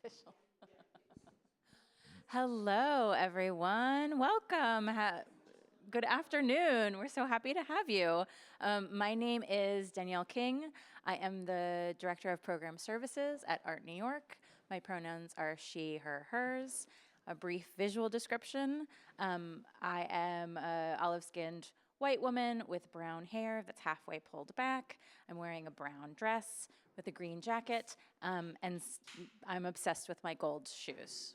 Official. Hello, everyone. Welcome. Good afternoon. We're so happy to have you. My name is Danielle King. I am the Director of Program Services at A.R.T New York. My pronouns are she, her, hers. A brief visual description. I am an olive-skinned white woman with brown hair that's halfway pulled back. I'm wearing a brown dress with a green jacket, and I'm obsessed with my gold shoes.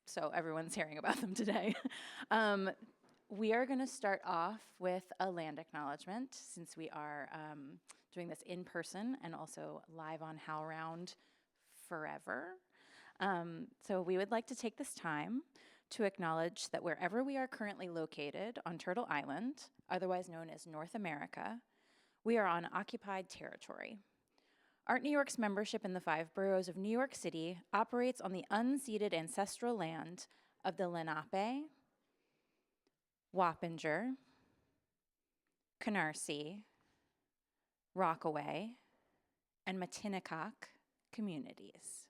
So everyone's hearing about them today. We are going to start off with a land acknowledgement since we are doing this in person and also live on HowlRound forever. So we would like to take this time to acknowledge that wherever we are currently located on Turtle Island, otherwise known as North America, we are on occupied territory. A.R.T New York's membership in the 5 boroughs of New York City operates on the unceded ancestral land of the Lenape, Wappinger, Canarsie, Rockaway, and Matinacock communities.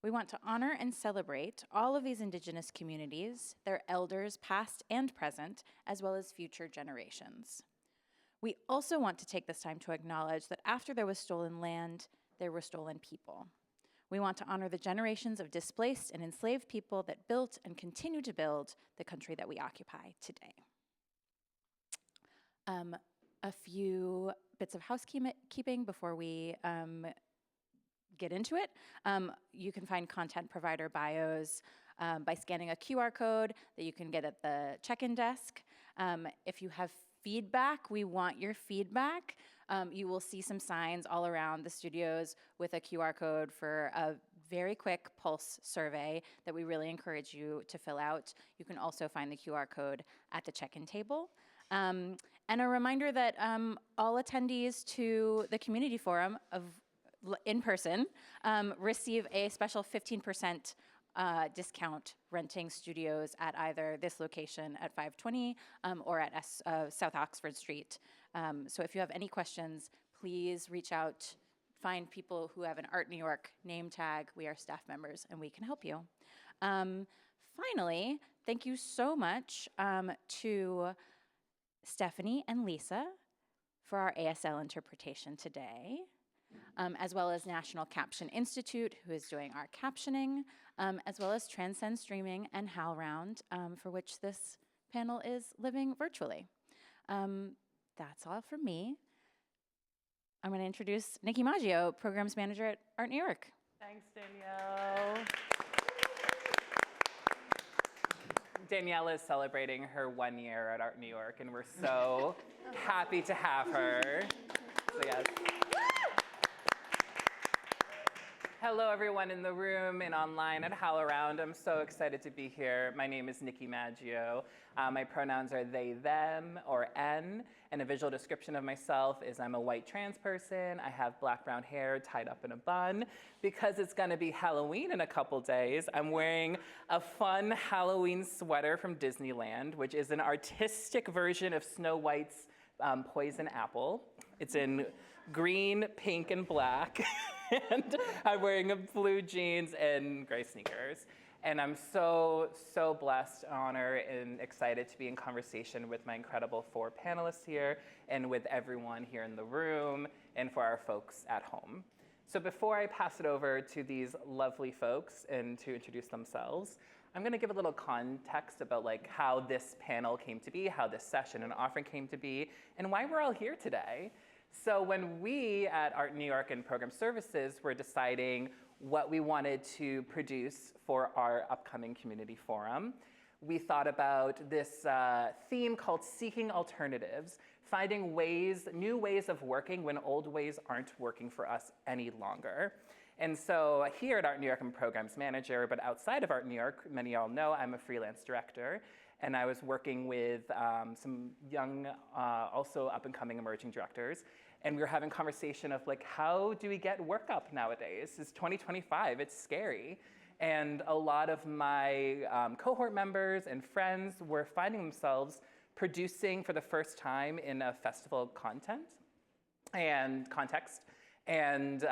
We want to honor and celebrate all of these Indigenous communities, their elders past and present, as well as future generations. We also want to take this time to acknowledge that after there was stolen land, there were stolen people. We want to honor the generations of displaced and enslaved people that built and continue to build the country that we occupy today. A few bits of housekeeping before we get into it. You can find content provider bios by scanning a QR code that you can get at the check-in desk. If you have feedback, we want your feedback. You will see some signs all around the studios with a QR code for a very quick pulse survey that we really encourage you to fill out. You can also find the QR code at the check-in table. And a reminder that all attendees to the community forum in person receive a special 15% discount renting studios at either this location at 520 or at South Oxford Street. So if you have any questions, please reach out, find people who have an A.R.T New York name tag. We are staff members and we can help you. Finally, thank you so much to Stephanie and Lisa for our ASL interpretation today. As well as National Caption Institute, who is doing our captioning, as well as Transcend Streaming and HowlRound, for which this panel is living virtually. That's all from me. I'm going to introduce Nicky Maggio, Programs Manager at A.R.T New York. Thanks, Danielle. Danielle is celebrating her 1 year at A.R.T New York, and we're so happy to have her. So yes. Hello, everyone in the room and online at HowlRound. I'm so excited to be here. My name is Nicky Maggio. My pronouns are they, them, or N, and a visual description of myself is I'm a white trans person. I have black brown hair tied up in a bun. Because it's gonna be Halloween in a couple days, I'm wearing a fun Halloween sweater from Disneyland, which is an artistic version of Snow White's poison apple. It's in green, pink, and black. And I'm wearing blue jeans and gray sneakers. And I'm so, so blessed, honored, and excited to be in conversation with my incredible 4 panelists here and with everyone here in the room and for our folks at home. So before I pass it over to these lovely folks and to introduce themselves, I'm gonna give a little context about how this panel came to be, how this session and offering came to be, and why we're all here today. So when we at A.R.T New York and Program Services were deciding what we wanted to produce for our upcoming community forum, we thought about this theme called Seeking Alternatives, finding new ways of working when old ways aren't working for us any longer. And so here at A.R.T New York, I'm Programs Manager, but outside of A.R.T New York, many of y'all know I'm a freelance director. And I was working with some young, also up-and-coming emerging directors. And we were having conversation of how do we get work up nowadays? It's 2025, it's scary. And a lot of my cohort members and friends were finding themselves producing for the first time in a festival content and context. And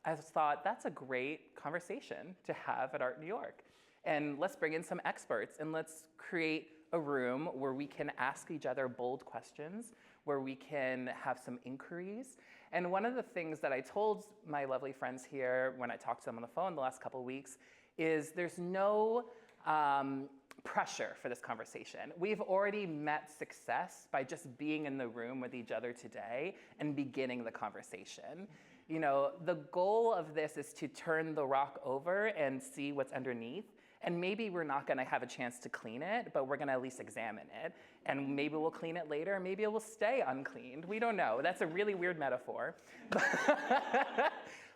I thought that's a great conversation to have at Art New York. And let's bring in some experts and let's create a room where we can ask each other bold questions, where we can have some inquiries. And one of the things that I told my lovely friends here when I talked to them on the phone the last couple of weeks is there's no pressure for this conversation. We've already met success by just being in the room with each other today and beginning the conversation. You know, the goal of this is to turn the rock over and see what's underneath. And maybe we're not gonna have a chance to clean it, but we're gonna at least examine it. And maybe we'll clean it later, maybe it will stay uncleaned. We don't know. That's a really weird metaphor.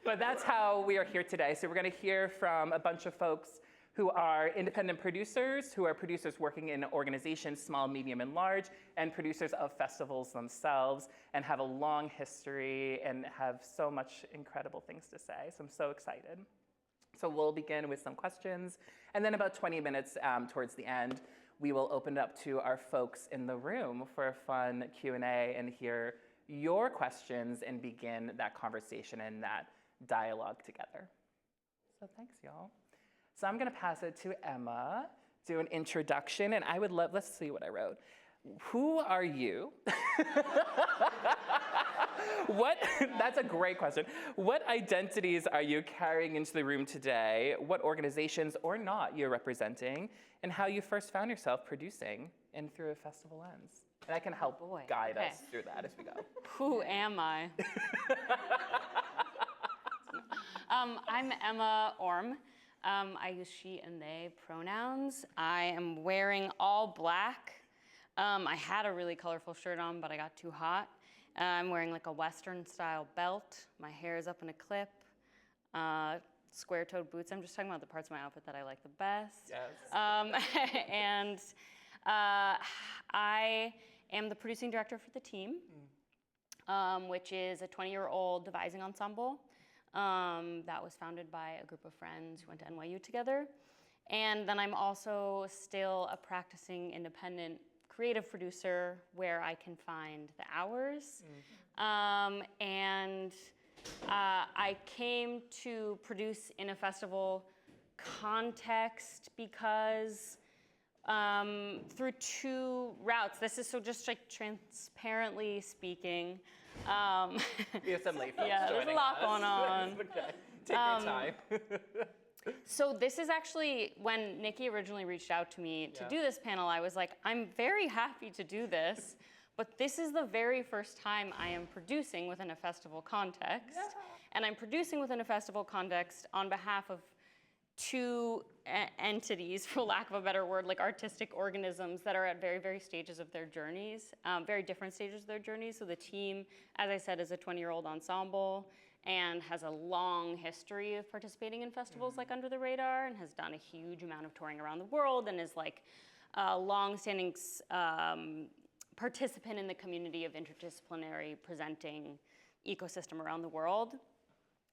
But that's how we are here today. So we're gonna hear from a bunch of folks who are independent producers, who are producers working in organizations, small, medium, and large, and producers of festivals themselves, and have a long history and have so much incredible things to say. So I'm so excited. So we'll begin with some questions, and then about 20 minutes towards the end, we will open it up to our folks in the room for a fun Q&A and hear your questions and begin that conversation and that dialogue together. So thanks, y'all. So I'm gonna pass it to Emma, do an introduction, and I would love, let's see what I wrote. Who are you? That's a great question. What identities are you carrying into the room today? What organizations or not you're representing? And how you first found yourself producing and through a festival lens? And I can help guide us through that as we go. Who am I? I'm Emma Orme. I use she and they pronouns. I am wearing all black. I had a really colorful shirt on, but I got too hot. I'm wearing like a Western style belt. My hair is up in a clip. Square-toed boots. I'm just talking about the parts of my outfit that I like the best. Yes. And I am the producing director for the team, which is a 20-year-old devising ensemble that was founded by a group of friends who went to NYU together. And then I'm also still a practicing independent creative producer where I can find the hours. I came to produce in a festival context because through two routes. This is so just like transparently speaking. We have some late folks Yeah, there's a lot going on. Okay. Take your time. So this is actually, when Nicky originally reached out to me to do this panel, I was like, I'm very happy to do this, but this is the very first time I am producing within a festival context. Yeah. And I'm producing within a festival context on behalf of two entities, for lack of a better word, like artistic organisms that are at very, very stages of their journeys, very different stages of their journeys. So the team, as I said, is a 20-year-old ensemble and has a long history of participating in festivals like Under the Radar and has done a huge amount of touring around the world and is like a long-standing participant in the community of interdisciplinary presenting ecosystem around the world.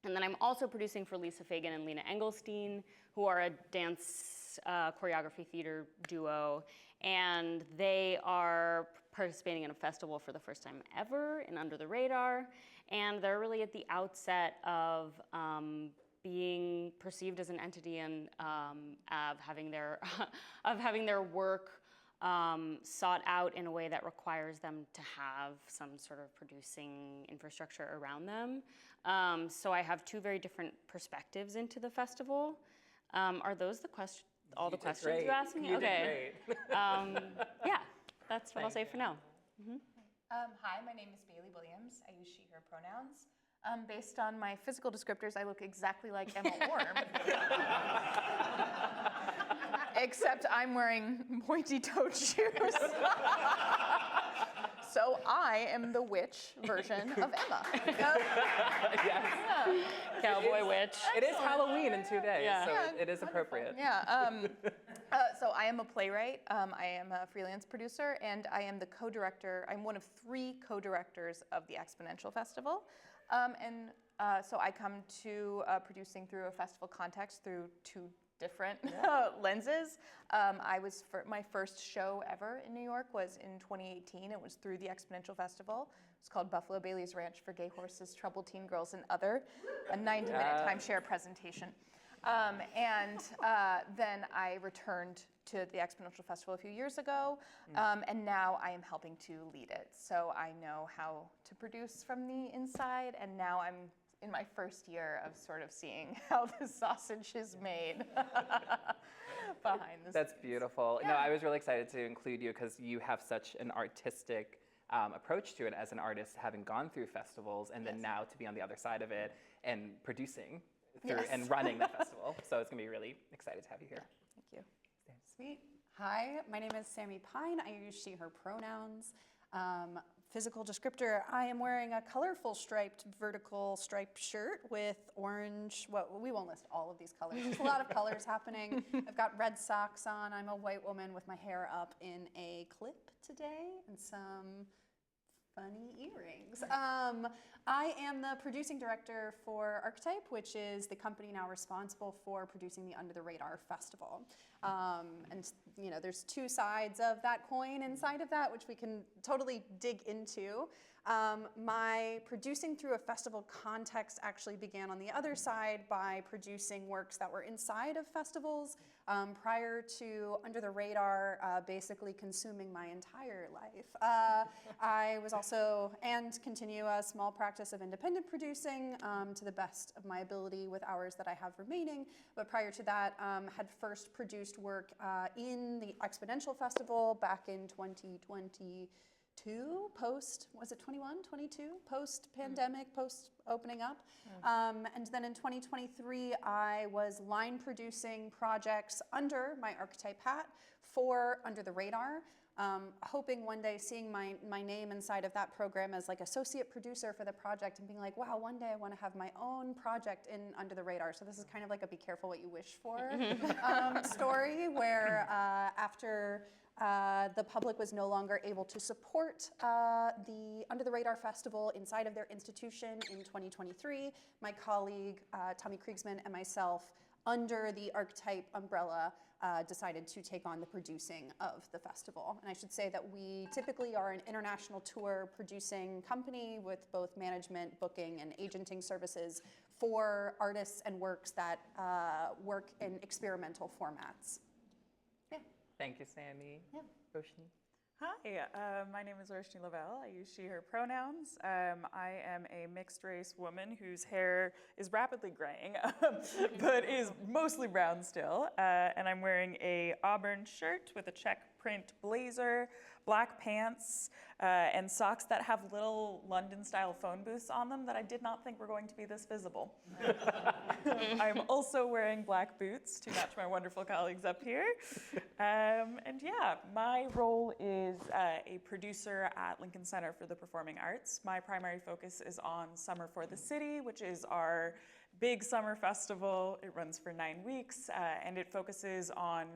And then I'm also producing for Lisa Fagan and Lena Engelstein, who are a dance choreography theater duo. And they are participating in a festival for the first time ever in Under the Radar. And they're really at the outset of being perceived as an entity and of having their work sought out in a way that requires them to have some sort of producing infrastructure around them. So I have two very different perspectives into the festival. Are those all the questions you asked me? You okay. Did great. Yeah, that's what I'll say for now. Hi, my name is Bailey Williams. I use she, her pronouns. Based on my physical descriptors, I look exactly like Emma Orme. Except I'm wearing pointy-toed shoes. So I am the witch version of Emma. Yes. Yeah. Cowboy witch. It is Halloween in 2 days, Yeah. so Yeah, it is appropriate. Yeah. So I am a playwright. I am a freelance producer, and I am the co-director. I'm one of 3 co-directors of the Exponential Festival. So I come to producing through a festival context through 2 different lenses. My first show ever in New York was in 2018. It was through the Exponential Festival. It was called Buffalo Bailey's Ranch for Gay Horses, Troubled Teen Girls, and Other, a 90-minute timeshare presentation. Then I returned to the Exponential Festival a few years ago, and now I am helping to lead it. So I know how to produce from the inside, and now I'm in my first year of sort of seeing how the sausage is made behind the That's scenes. beautiful. Yeah. No, I was really excited to include you because you have such an artistic approach to it as an artist, having gone through festivals, and then now to be on the other side of it and producing through and running the festival. So it's gonna be really excited to have you here. Thank you. Sweet. Hi, my name is Sami Pyne. I use she, her pronouns. Physical descriptor, I am wearing a colorful vertical striped shirt with orange, we won't list all of these colors. There's a lot of colors happening. I've got red socks on. I'm a white woman with my hair up in a clip today and some funny earrings. I am the producing director for Archetype, which is the company now responsible for producing the Under the Radar Festival. And you know, there's two sides of that coin inside of that, which we can totally dig into. My producing through a festival context actually began on the other side by producing works that were inside of festivals prior to Under the Radar basically consuming my entire life. I was also, and continue, a small practice of independent producing to the best of my ability with hours that I have remaining. But prior to that, had first produced work in the Exponential Festival back in 2022, was it 21, 22? Post-pandemic, post-opening up. And then in 2023, I was line producing projects under my Archetype hat for Under the Radar, hoping one day seeing my name inside of that program as like associate producer for the project and being like, wow, one day I want to have my own project in Under the Radar. So this is kind of like a be careful what you wish for story where after the public was no longer able to support the Under the Radar Festival inside of their institution in 2023. My colleague, Tommy Kriegsman, and myself, under the Archetype umbrella, decided to take on the producing of the festival. And I should say that we typically are an international tour producing company with both management, booking, and agenting services for artists and works that work in experimental formats. Thank you, Sami. Yeah. Roshni. Hi, my name is Roshni Lavelle. I use she, her pronouns. I am a mixed race woman whose hair is rapidly graying, but is mostly brown still. And I'm wearing a auburn shirt with a check print blazer, black pants, and socks that have little London-style phone booths on them that I did not think were going to be this visible. I'm also wearing black boots to match my wonderful colleagues up here. And yeah, my role is a producer at Lincoln Center for the Performing Arts. My primary focus is on Summer for the City, which is our big summer festival. It runs for 9 weeks, and it focuses on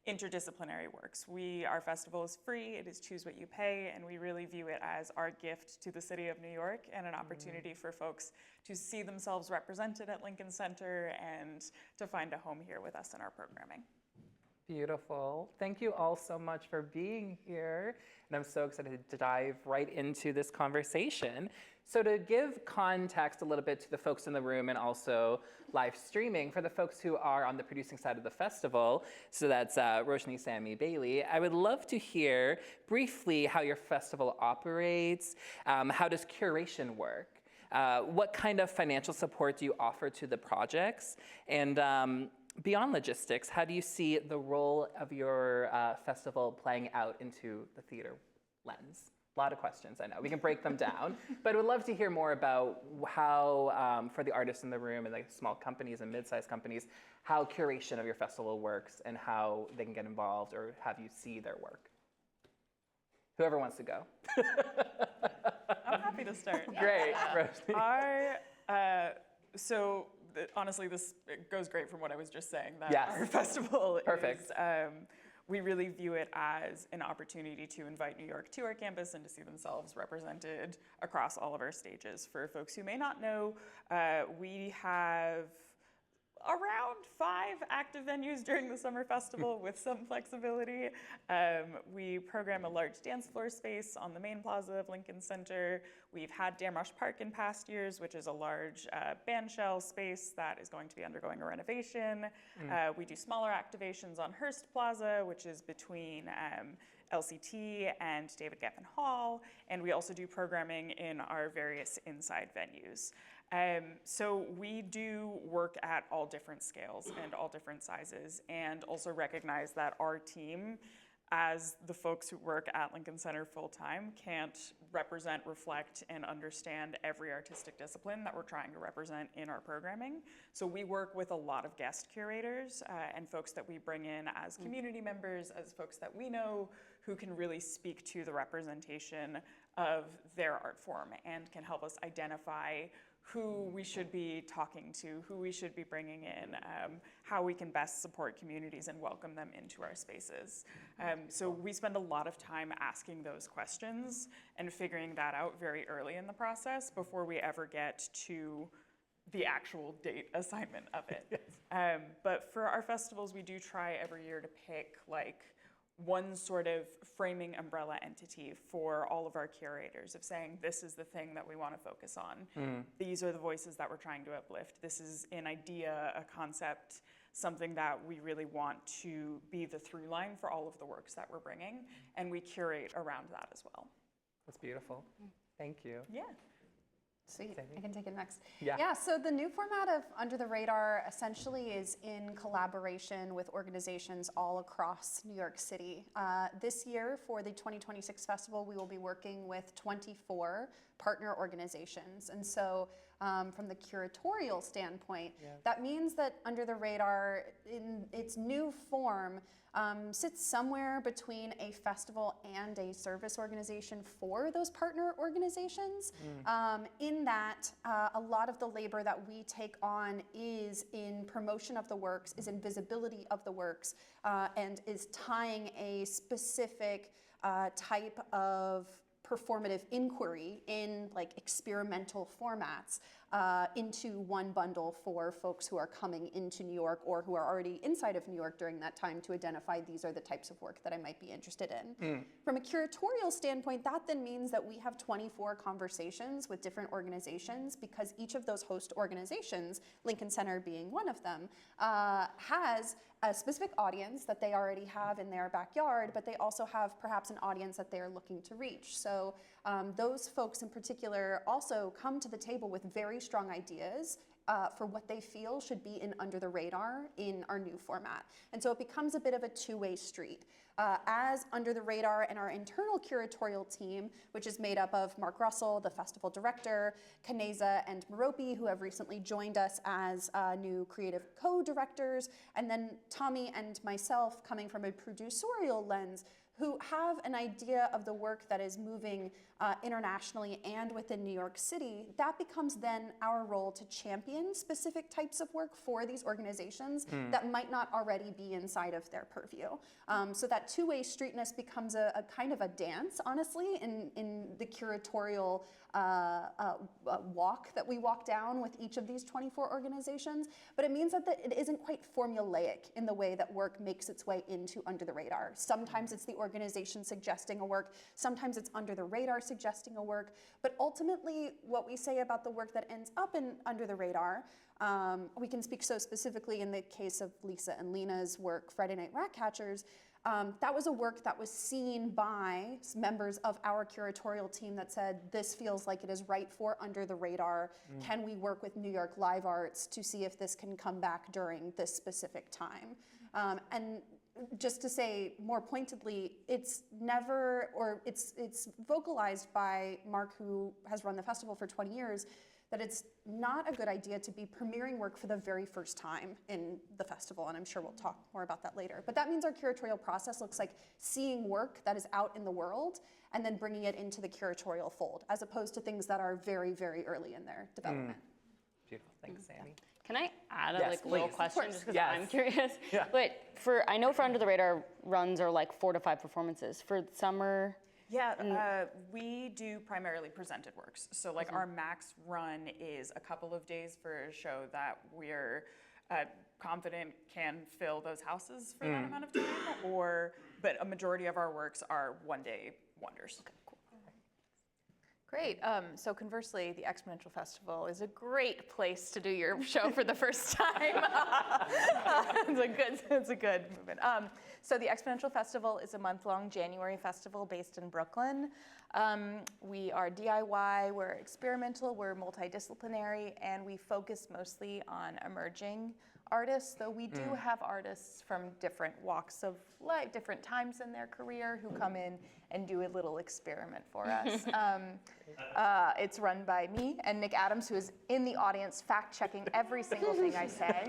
interdisciplinary works. Our festival is free, it is choose what you pay, and we really view it as our gift to the city of New York and an opportunity for folks to see themselves represented at Lincoln Center and to find a home here with us in our programming. Beautiful. Thank you all so much for being here. And I'm so excited to dive right into this conversation. So to give context a little bit to the folks in the room and also live streaming, for the folks who are on the producing side of the festival, so that's Roshni, Sami, Bailey, I would love to hear briefly how your festival operates. How does curation work? What kind of financial support do you offer to the projects? And beyond logistics, how do you see the role of your festival playing out into the theater lens? A lot of questions, I know. We can break them down. But I would love to hear more about how, for the artists in the room and like small companies and mid-sized companies, how curation of your festival works and how they can get involved or have you see their work. Whoever wants to go. I'm happy to start. Great, Roshni. Honestly, this goes great from what I was just saying, that Yes. our festival Perfect. is, we really view it as an opportunity to invite New York to our campus and to see themselves represented across all of our stages. For folks who may not know, we have around 5 active venues during the summer festival with some flexibility. We program a large dance floor space on the main plaza of Lincoln Center. We've had Damrosch Park in past years, which is a large bandshell space that is going to be undergoing a renovation. We do smaller activations on Hearst Plaza, which is between LCT and David Geffen Hall, and we also do programming in our various inside venues. So we do work at all different scales and all different sizes, and also recognize that our team, as the folks who work at Lincoln Center full-time, can't represent, reflect, and understand every artistic discipline that we're trying to represent in our programming. So we work with a lot of guest curators and folks that we bring in as community members, as folks that we know who can really speak to the representation of their art form and can help us identify who we should be talking to, who we should be bringing in, how we can best support communities and welcome them into our spaces. So we spend a lot of time asking those questions and figuring that out very early in the process before we ever get to the actual date assignment of it. But for our festivals, we do try every year to pick like one sort of framing umbrella entity for all of our curators of saying, this is the thing that we want to focus on. These are the voices that we're trying to uplift. This is an idea, a concept, something that we really want to be the through line for all of the works that we're bringing. And we curate around that as well. That's beautiful. Thank you. Yeah. Sweet, Sami? I can take it next. Yeah. So the new format of Under the Radar essentially is in collaboration with organizations all across New York City. This year for the 2026 festival, we will be working with 24 partner organizations. And so from the curatorial standpoint, that means that Under the Radar in its new form sits somewhere between a festival and a service organization for those partner organizations. In that, a lot of the labor that we take on is in promotion of the works, is in visibility of the works, and is tying a specific type of performative inquiry in like experimental formats into one bundle for folks who are coming into New York or who are already inside of New York during that time to identify these are the types of work that I might be interested in. From a curatorial standpoint, that then means that we have 24 conversations with different organizations because each of those host organizations, Lincoln Center being one of them, has a specific audience that they already have in their backyard, but they also have perhaps an audience that they are looking to reach. So those folks in particular also come to the table with very strong ideas for what they feel should be in Under the Radar in our new format. And so it becomes a bit of a two-way street. As Under the Radar and our internal curatorial team, which is made up of Mark Russell, the festival director, Kaneza and Merope, who have recently joined us as new creative co-directors, and then Tommy and myself coming from a producerial lens, who have an idea of the work that is moving internationally and within New York City, that becomes then our role to champion specific types of work for these organizations that might not already be inside of their purview. So that two-way streetness becomes a kind of a dance, honestly, in the curatorial walk that we walk down with each of these 24 organizations, but it means that it isn't quite formulaic in the way that work makes its way into Under the Radar. Sometimes it's the organization suggesting a work, sometimes it's Under the Radar suggesting a work, but ultimately what we say about the work that ends up in Under the Radar, we can speak so specifically in the case of Lisa and Lena's work, Friday Night Ratcatchers. That was a work that was seen by members of our curatorial team that said, this feels like it is right for Under the Radar. Can we work with New York Live Arts to see if this can come back during this specific time? And just to say more pointedly, it's never, or it's vocalized by Mark, who has run the festival for 20 years, that it's not a good idea to be premiering work for the very first time in the festival, and I'm sure we'll talk more about that later. But that means our curatorial process looks like seeing work that is out in the world and then bringing it into the curatorial fold, as opposed to things that are very, very early in their development. Beautiful. Thanks, Sami. Can I add a Yes, little please. question just because Yes. I'm curious? Yeah. But I know for Under the Radar runs are like 4 to 5 performances. For summer, Yeah, we do primarily presented works. So like our max run is a couple of days for a show that we're confident can fill those houses for that amount of time, but a majority of our works are one-day wonders. Great. So conversely, the Exponential Festival is a great place to do your show for the first time. It's a good movement. So the Exponential Festival is a month-long January festival based in Brooklyn. We are DIY, we're experimental, we're multidisciplinary, and we focus mostly on emerging artists, though we do have artists from different walks of life, different times in their career who come in and do a little experiment for us. It's run by me and Nick Adams, who is in the audience fact-checking every single thing I say.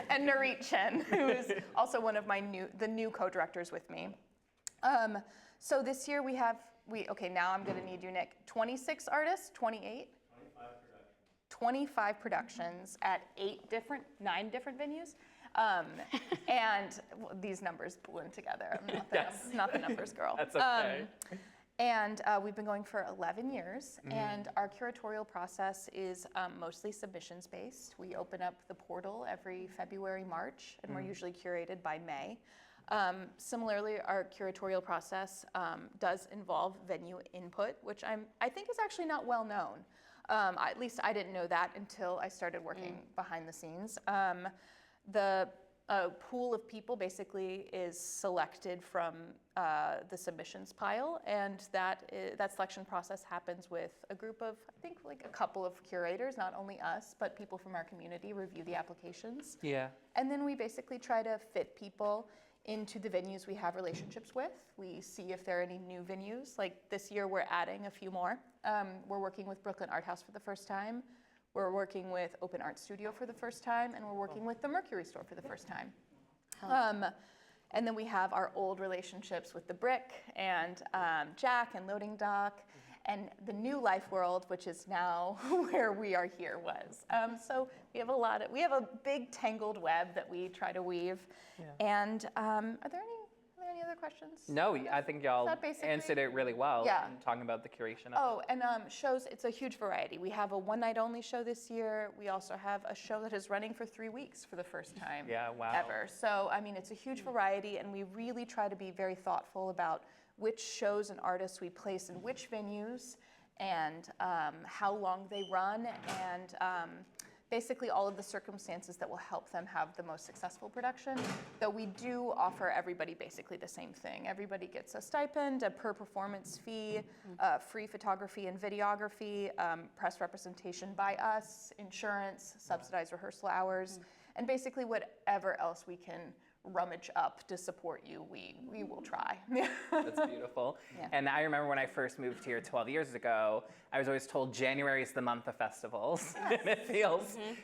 And Narit Chen, who is also one of the new co-directors with me. So this year now I'm gonna need you, Nick. 26 artists, 28? 25 productions at 9 different venues. And these numbers blend together. I'm not the numbers girl. That's okay. And we've been going for 11 years, and our curatorial process is mostly submissions-based. We open up the portal every February, March, and we're usually curated by May. Similarly, our curatorial process does involve venue input, which I think is actually not well known. At least I didn't know that until I started working behind the scenes. The pool of people basically is selected from the submissions pile, and that selection process happens with a group of, I think, like a couple of curators, not only us, but people from our community review the applications. Yeah. And then we basically try to fit people into the venues we have relationships with. We see if there are any new venues. Like this year, we're adding a few more. We're working with Brooklyn Art House for the first time. We're working with Open Art Studio for the first time, and we're working with the Mercury Store for the first time. And then we have our old relationships with the Brick and Jack and Loading Dock, and the new Life World, which is now where we are here was. So we have a big tangled web that we try to weave. Yeah. And are there any other questions? No, I think y'all answered it really well. Yeah. In talking about the curation of it. Oh, and shows, it's a huge variety. We have a one-night-only show this year. We also have a show that is running for 3 weeks for the first time ever. So, I mean, it's a huge variety, and we really try to be very thoughtful about which shows and artists we place in which venues, and how long they run, and basically all of the circumstances that will help them have the most successful production. Though we do offer everybody basically the same thing. Everybody gets a stipend, a per performance fee, free photography and videography, press representation by us, insurance, subsidized rehearsal hours, and basically whatever else we can rummage up to support you, we will try. That's beautiful. Yeah. And I remember when I first moved here 12 years ago, I was always told January is the month of festivals. Yes. And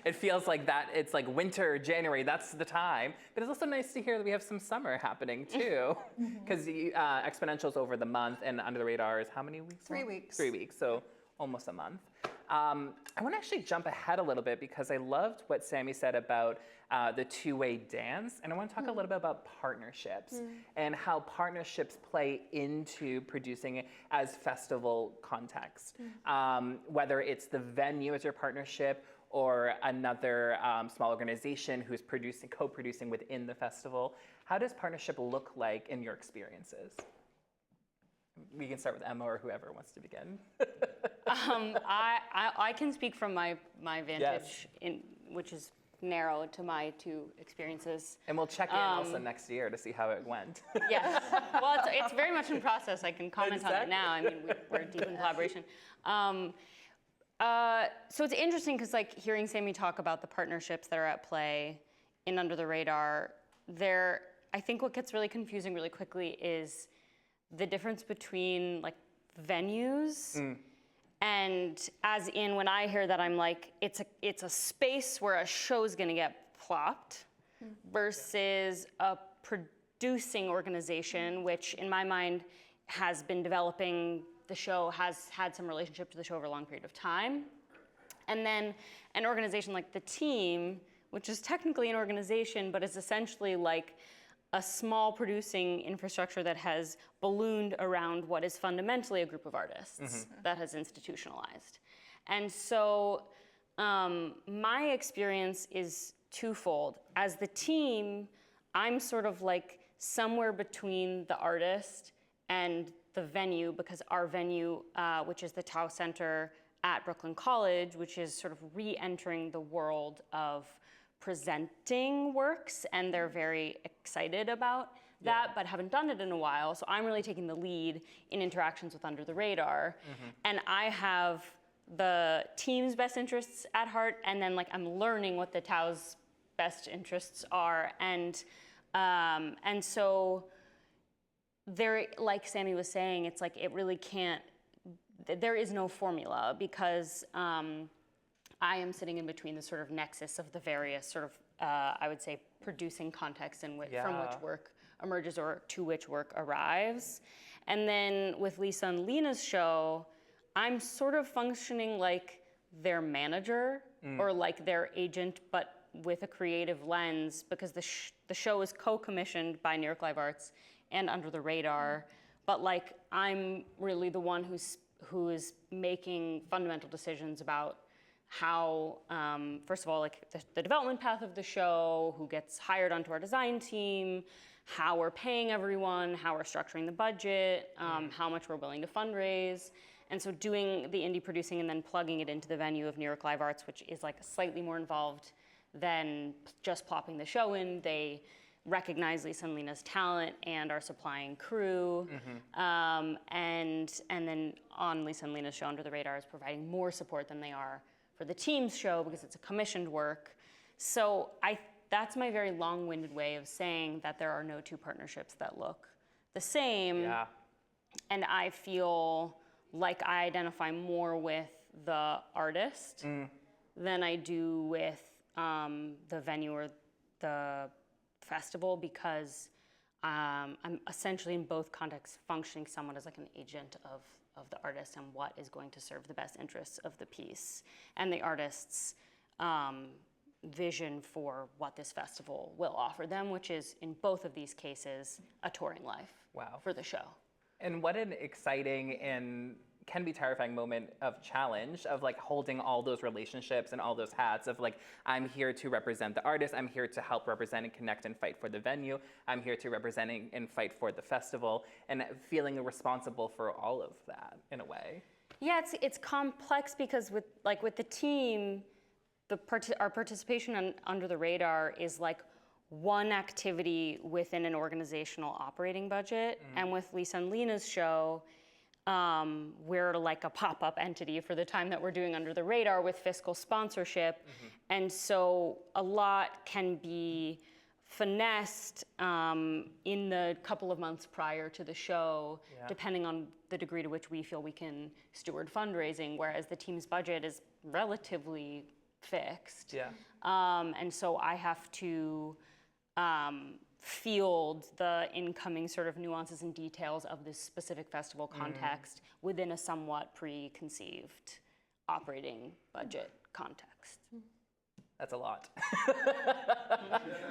it feels like that, it's like winter, January, that's the time. But it's also nice to hear that we have some summer happening too. Because Exponential's over the month, and Under the Radar is how many weeks? 3 weeks. 3 weeks, so almost a month. I want to actually jump ahead a little bit because I loved what Sami said about the two-way dance, and I want to talk a little bit about partnerships and how partnerships play into producing as festival context. Whether it's the venue as your partnership or another small organization who's co-producing within the festival. How does partnership look like in your experiences? We can start with Emma or whoever wants to begin. I can speak from my vantage, Yes. Which is narrow to my 2 experiences. And we'll check in also next year to see how it went. Yes. Well, it's very much in process. I can comment on it now. I mean, we're deep in collaboration. So it's interesting because, like, hearing Sami talk about the partnerships that are at play in Under the Radar, I think what gets really confusing really quickly is the difference between, like, venues and, as in, when I hear that, I'm like, it's a space where a show's gonna get plopped versus a producing organization, which in my mind has been developing the show, has had some relationship to the show over a long period of time. And then an organization like the Team, which is technically an organization, but is essentially like a small producing infrastructure that has ballooned around what is fundamentally a group of artists that has institutionalized. And so My experience is twofold. As the team, I'm sort of like somewhere between the artist and the venue, because our venue, which is the Tao Center at Brooklyn College, which is sort of re-entering the world of presenting works, and they're very excited about that, but haven't done it in a while. So I'm really taking the lead in interactions with Under the Radar. And I have the team's best interests at heart, and then like I'm learning what the Tao's best interests are. And so there, like Sami was saying, it's like it really can't, there is no formula, because I am sitting in between the sort of nexus of the various sort of, I would say, producing contexts from which work emerges or to which work arrives. And then with Lisa and Lena's show, I'm sort of functioning like their manager or like their agent, but with a creative lens, because the show is co-commissioned by New York Live Arts and Under the Radar, but like I'm really the one who is making fundamental decisions about how, first of all, like the development path of the show, who gets hired onto our design team, how we're paying everyone, how we're structuring the budget, how much we're willing to fundraise. And so doing the indie producing and then plugging it into the venue of New York Live Arts, which is like slightly more involved than just plopping the show in. They recognize Lisa and Lena's talent and are supplying crew. And then on Lisa and Lena's show, Under the Radar is providing more support than they are for the team's show, because it's a commissioned work. So that's my very long-winded way of saying that there are no two partnerships that look the same. Yeah. And I feel like I identify more with the artist than I do with the venue or the festival, because I'm essentially in both contexts functioning somewhat as like an agent of the artist and what is going to serve the best interests of the piece and the artist's vision for what this festival will offer them, which is in both of these cases a touring life for the show. And what an exciting and can be terrifying moment of challenge of like holding all those relationships and all those hats of like, I'm here to represent the artist, I'm here to help represent and connect and fight for the venue, I'm here to represent and fight for the festival, and feeling responsible for all of that in a way. Yeah, it's complex, because with the team, our participation on Under the Radar is like one activity within an organizational operating budget. And with Lisa and Lena's show, we're like a pop-up entity for the time that we're doing Under the Radar with fiscal sponsorship. And so a lot can be finessed in the couple of months prior to the show, depending on the degree to which we feel we can steward fundraising, whereas the team's budget is relatively fixed. And so I have to field the incoming sort of nuances and details of this specific festival context within a somewhat preconceived operating budget context. That's a lot.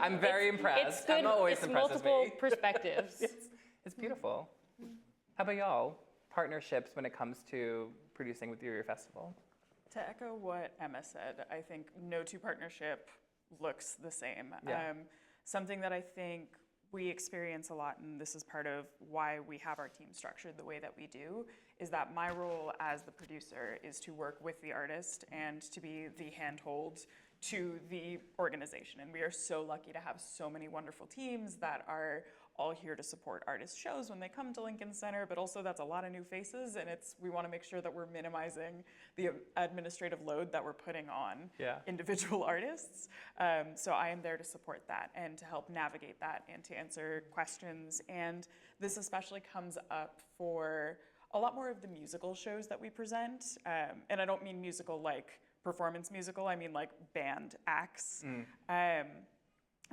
I'm very impressed. It's good. I'm always It's impressed with multiple me. perspectives. It's beautiful. How about y'all? Partnerships when it comes to producing with your festival? To echo what Emma said, I think no two partnership looks the same. Something that I think we experience a lot, and this is part of why we have our team structured the way that we do, is that my role as the producer is to work with the artist and to be the handhold to the organization. And we are so lucky to have so many wonderful teams that are all here to support artist shows when they come to Lincoln Center, but also that's a lot of new faces, and we want to make sure that we're minimizing the administrative load that we're putting on individual artists. So I am there to support that and to help navigate that and to answer questions. And this especially comes up for a lot more of the musical shows that we present. And I don't mean musical like performance musical, I mean like band acts.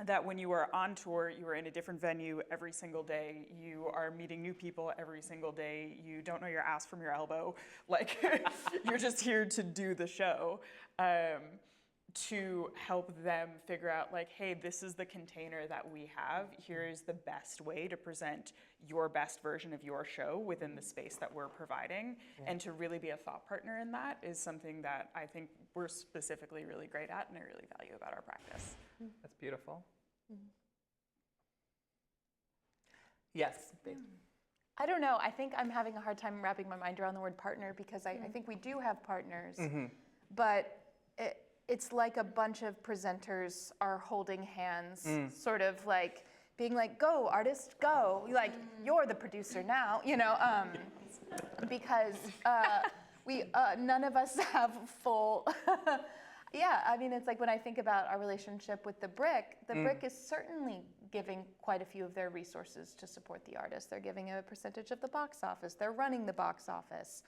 That when you are on tour, you are in a different venue every single day. You are meeting new people every single day. You don't know your ass from your elbow. Like, you're just here to do the show. to help them figure out like, hey, this is the container that we have. Here is the best way to present your best version of your show within the space that we're providing. And to really be a thought partner in that is something that I think we're specifically really great at and I really value about our practice. That's beautiful. Yes, babe. I don't know. I think I'm having a hard time wrapping my mind around the word partner because I think we do have partners, but it's like a bunch of presenters are holding hands, sort of like being like, go, artist, go. Like, you're the producer now, you know, because we none of us have full. Yeah, I mean, it's like when I think about our relationship with the Brick is certainly giving quite a few of their resources to support the artist. They're giving a percentage of the box office. They're running the box office.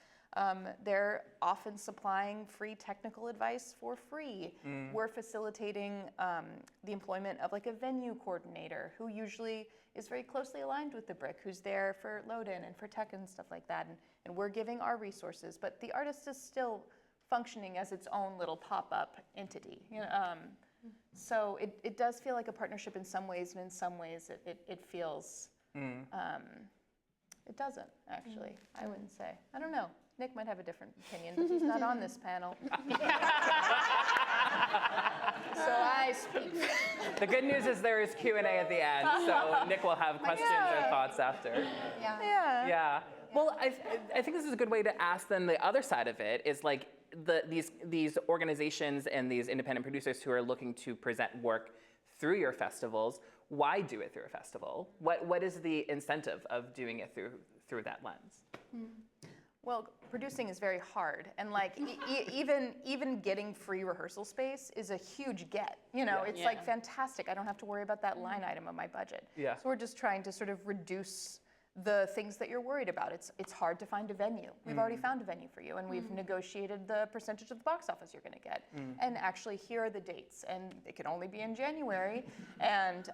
They're often supplying free technical advice for free. We're facilitating the employment of like a venue coordinator who usually is very closely aligned with the Brick, who's there for load-in and for tech and stuff like that. And we're giving our resources, but the artist is still functioning as its own little pop-up entity. You know, so it does feel like a partnership in some ways, and in some ways it feels, it doesn't actually, I wouldn't say. I don't know. Nick might have a different opinion, but he's not on this panel. So I speak. The good news is there is Q&A at the end, so Nick will have questions or thoughts after. Yeah. Well, I think this is a good way to ask them the other side of it is like these organizations and these independent producers who are looking to present work through your festivals. Why do it through a festival? What is the incentive of doing it through that lens? Well, producing is very hard, and like even getting free rehearsal space is a huge get. You know, it's like fantastic. I don't have to worry about that line item of my budget. Yeah. So we're just trying to sort of reduce the things that you're worried about. It's hard to find a venue. We've already found a venue for you, and we've negotiated the percentage of the box office you're going to get. And actually, here are the dates, and it can only be in January. And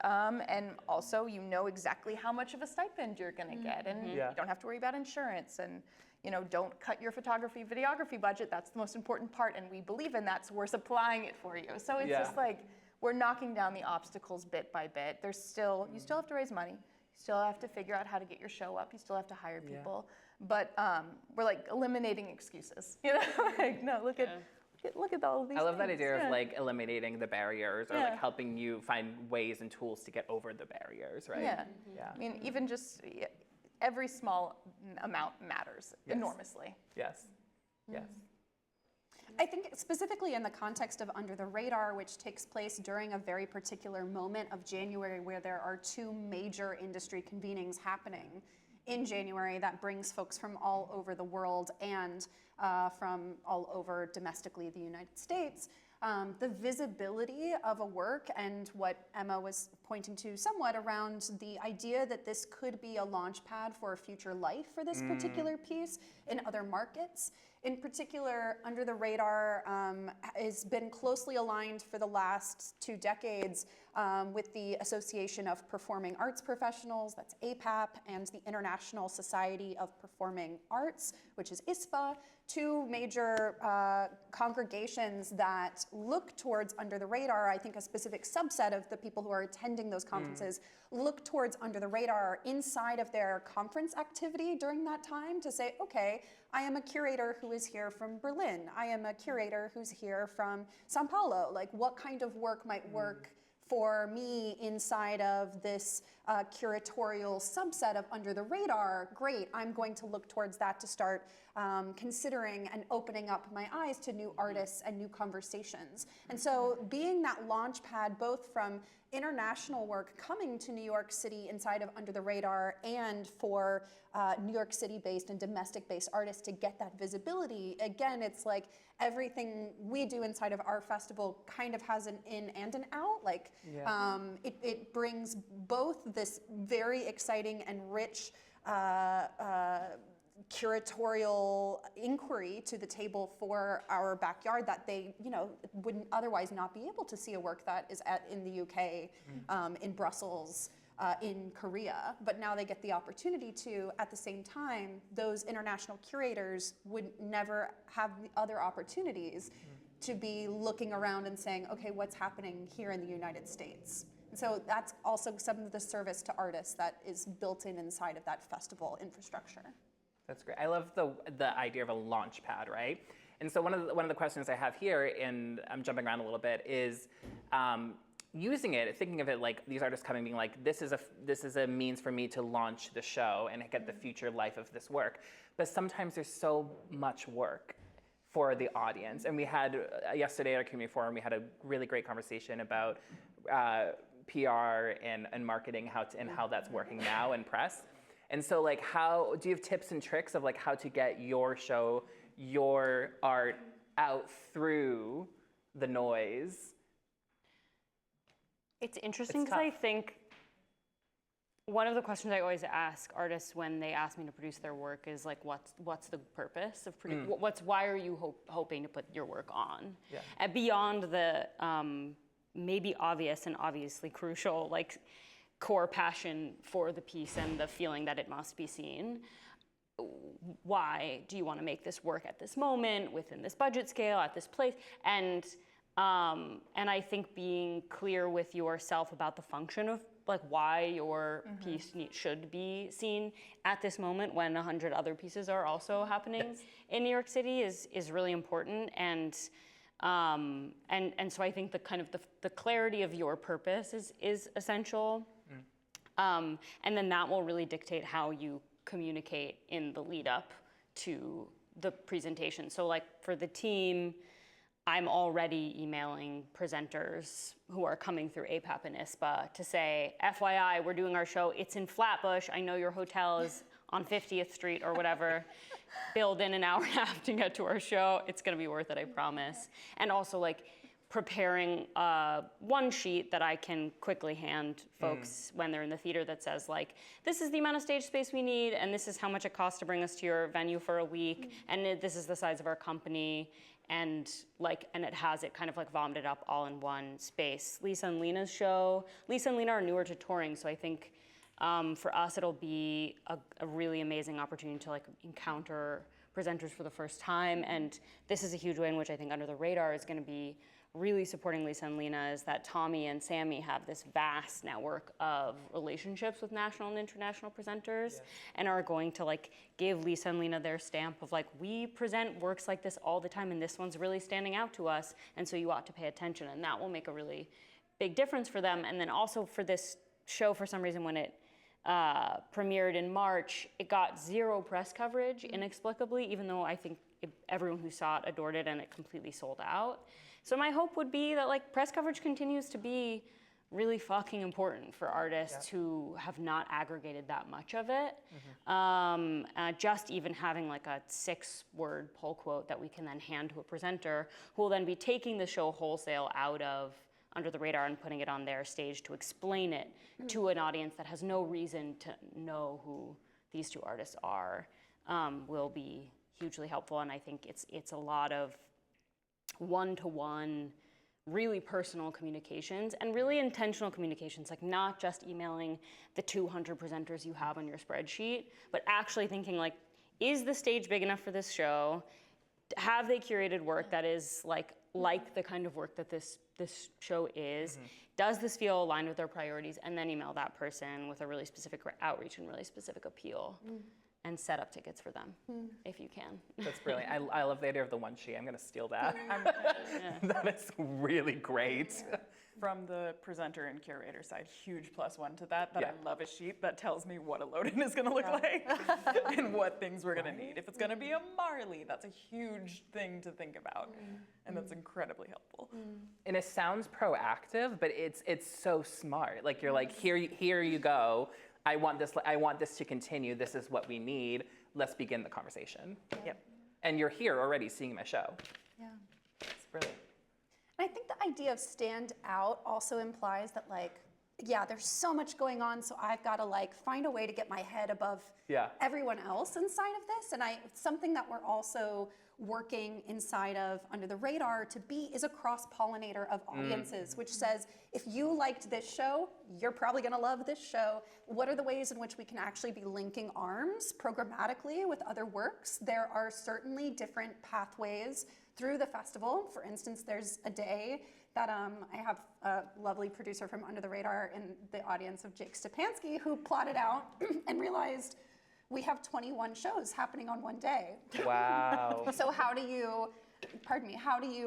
also, you know exactly how much of a stipend you're going to get, and you don't have to worry about insurance. And you know, don't cut your photography, videography budget. That's the most important part, and we believe in that, so we're supplying it for you. So it's just like we're knocking down the obstacles bit by bit. You still have to raise money. You still have to figure out how to get your show up. You still have to hire people. But we're like eliminating excuses. You know, like no, look at all of these. I love that things. idea of like eliminating the barriers or like helping you find ways and tools to get over the barriers, right? Yeah. I mean, even just every small amount matters enormously. Yes. I think specifically in the context of Under the Radar, which takes place during a very particular moment of January where there are two major industry convenings happening in January that brings folks from all over the world and from all over domestically the United States. The visibility of a work and what Emma was pointing to somewhat around the idea that this could be a launch pad for a future life for this particular piece in other markets. In particular, Under the Radar has been closely aligned for the last 2 decades with the Association of Performing Arts Professionals, that's APAP, and the International Society of Performing Arts, which is ISPA, 2 major congregations that look towards Under the Radar. I think a specific subset of the people who are attending those conferences look towards Under the Radar inside of their conference activity during that time to say, okay, I am a curator who is here from Berlin. I am a curator who's here from Sao Paulo. Like, what kind of work might work for me inside of this curatorial subset of Under the Radar? Great, I'm going to look towards that to start considering and opening up my eyes to new artists and new conversations. And so being that launch pad both from international work coming to New York City inside of Under the Radar and for New York City-based and domestic-based artists to get that visibility, again, it's like everything we do inside of our festival kind of has an in and an out. Like, it brings both this very exciting and rich curatorial inquiry to the table for our backyard that they, wouldn't otherwise not be able to see a work that is in the UK, in Brussels, in Korea, but now they get the opportunity to. At the same time, those international curators would never have the other opportunities to be looking around and saying, okay, what's happening here in the United States? And so that's also some of the service to artists that is built in inside of that festival infrastructure. That's great. I love the idea of a launch pad, right? And so one of the questions I have here, and I'm jumping around a little bit, is using it, thinking of it like these artists coming, being like, this is a means for me to launch the show and get the future life of this work. But sometimes there's so much work for the audience. And we had, yesterday at our community forum, we had a really great conversation about PR and marketing, how that's working now in press. And so like, how, do you have tips and tricks of like how to get your show, your art out through the noise? It's interesting because I think one of the questions I always ask artists when they ask me to produce their work is like, what's the purpose of producing? Why are you hoping to put your work on? Yeah. And beyond the maybe obvious and obviously crucial like core passion for the piece and the feeling that it must be seen. Why do you want to make this work at this moment, within this budget scale, at this place? And I think being clear with yourself about the function of like why your piece should be seen at this moment when 100 other pieces are also happening in New York City is really important. And so I think the kind of the clarity of your purpose is essential. And then that will really dictate how you communicate in the lead up to the presentation. So like for the team, I'm already emailing presenters who are coming through APAP and ISPA to say, FYI, we're doing our show. It's in Flatbush. I know your hotel is on 50th Street or whatever. Build in an hour and a half to get to our show. It's gonna be worth it, I promise. And also like preparing one sheet that I can quickly hand folks when they're in the theater that says like, this is the amount of stage space we need, and this is how much it costs to bring us to your venue for a week, and this is the size of our company, and it has it kind of like vomited up all in one space. Lisa and Lena's show. Lisa and Lena are newer to touring, so I think for us it'll be a really amazing opportunity to like encounter presenters for the first time, and this is a huge way in which I think Under the Radar is gonna be really supporting Lisa and Lena, is that Tommy and Sami have this vast network of relationships with national and international presenters, and are going to like give Lisa and Lena their stamp of like, we present works like this all the time and this one's really standing out to us, and so you ought to pay attention, and that will make a really big difference for them. And then also for this show, for some reason when it premiered in March, it got zero press coverage inexplicably, even though I think everyone who saw it adored it and it completely sold out. So my hope would be that like press coverage continues to be really fucking important for artists who have not aggregated that much of it. Just even having like a 6-word pull quote that we can then hand to a presenter who will then be taking the show wholesale out of Under the Radar and putting it on their stage to explain it to an audience that has no reason to know who these two artists are, will be hugely helpful. And I think it's a lot of one-to-one, really personal communications and really intentional communications, like not just emailing the 200 presenters you have on your spreadsheet, but actually thinking like, is the stage big enough for this show? Have they curated work that is like the kind of work that this show is? Does this feel aligned with their priorities? And then email that person with a really specific outreach and really specific appeal. And set up tickets for them, if you can. That's brilliant. I love the idea of the one sheet. I'm gonna steal that. That is really great. From the presenter and curator side, huge +1 to that I love a sheet that tells me what a load-in is gonna look like and what things we're gonna need. If it's gonna be a Marley, that's a huge thing to think about, and that's incredibly helpful. And it sounds proactive, but it's so smart. Like you're like, here you go. I want this to continue. This is what we need. Let's begin the conversation. Yep. And you're here already seeing my show. Yeah. It's brilliant. And I think the idea of stand out also implies that like, yeah, there's so much going on, so I've got to like find a way to get my head above everyone else inside of this. And it's something that we're also working inside of Under the Radar to be is a cross-pollinator of audiences, which says, if you liked this show, you're probably gonna love this show. What are the ways in which we can actually be linking arms programmatically with other works? There are certainly different pathways through the festival. For instance, there's a day that I have a lovely producer from Under the Radar in the audience of Jake Stepansky who plotted out and realized we have 21 shows happening on one day. Wow. So how do you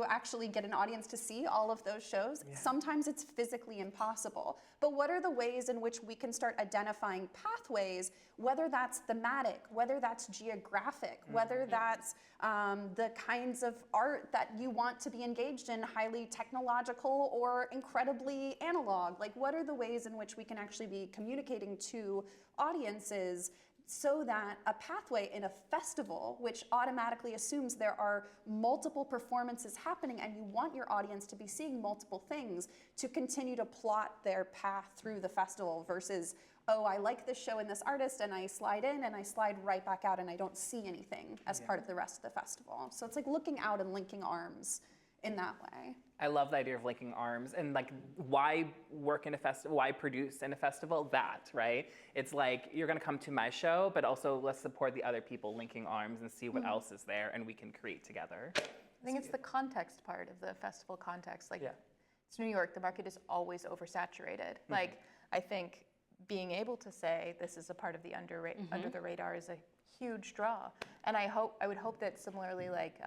actually get an audience to see all of those shows? Yeah. Sometimes it's physically impossible. But what are the ways in which we can start identifying pathways, whether that's thematic, whether that's geographic, whether that's the kinds of art that you want to be engaged in, highly technological or incredibly analog? Like, what are the ways in which we can actually be communicating to audiences so that a pathway in a festival, which automatically assumes there are multiple performances happening and you want your audience to be seeing multiple things, to continue to plot their path through the festival versus, oh, I like this show and this artist and I slide in and I slide right back out and I don't see anything as part of the rest of the festival. So it's like looking out and linking arms in that way. I love the idea of linking arms and like why work in a festival, why produce in a festival? That, right? It's like you're gonna come to my show, but also let's support the other people linking arms and see what else is there and we can create together. I think it's the context part of the festival context. Like, it's New York, the market is always oversaturated. Like, I think being able to say this is a part of the under the radar is a huge draw. And I would hope that similarly, like,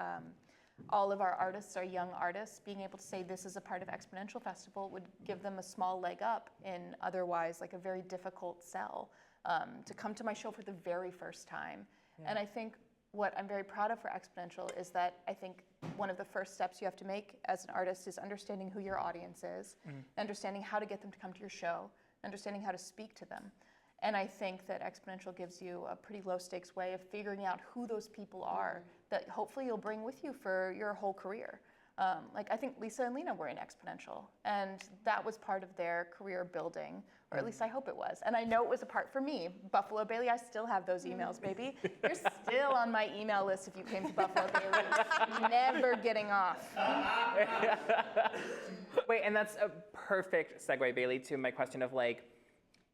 all of our artists are young artists. Being able to say this is a part of Exponential Festival would give them a small leg up in otherwise like a very difficult sell to come to my show for the very first time. And I think what I'm very proud of for Exponential is that I think one of the first steps you have to make as an artist is understanding who your audience is, understanding how to get them to come to your show, understanding how to speak to them. And I think that Exponential gives you a pretty low stakes way of figuring out who those people are that hopefully you'll bring with you for your whole career. Like I think Lisa and Lena were in Exponential and that was part of their career building, or at least I hope it was. And I know it was a part for me. Buffalo Bailey, I still have those emails, baby. You're still on my email list if you came to Buffalo Bailey. Never getting off. Wait, and that's a perfect segue, Bailey, to my question of like,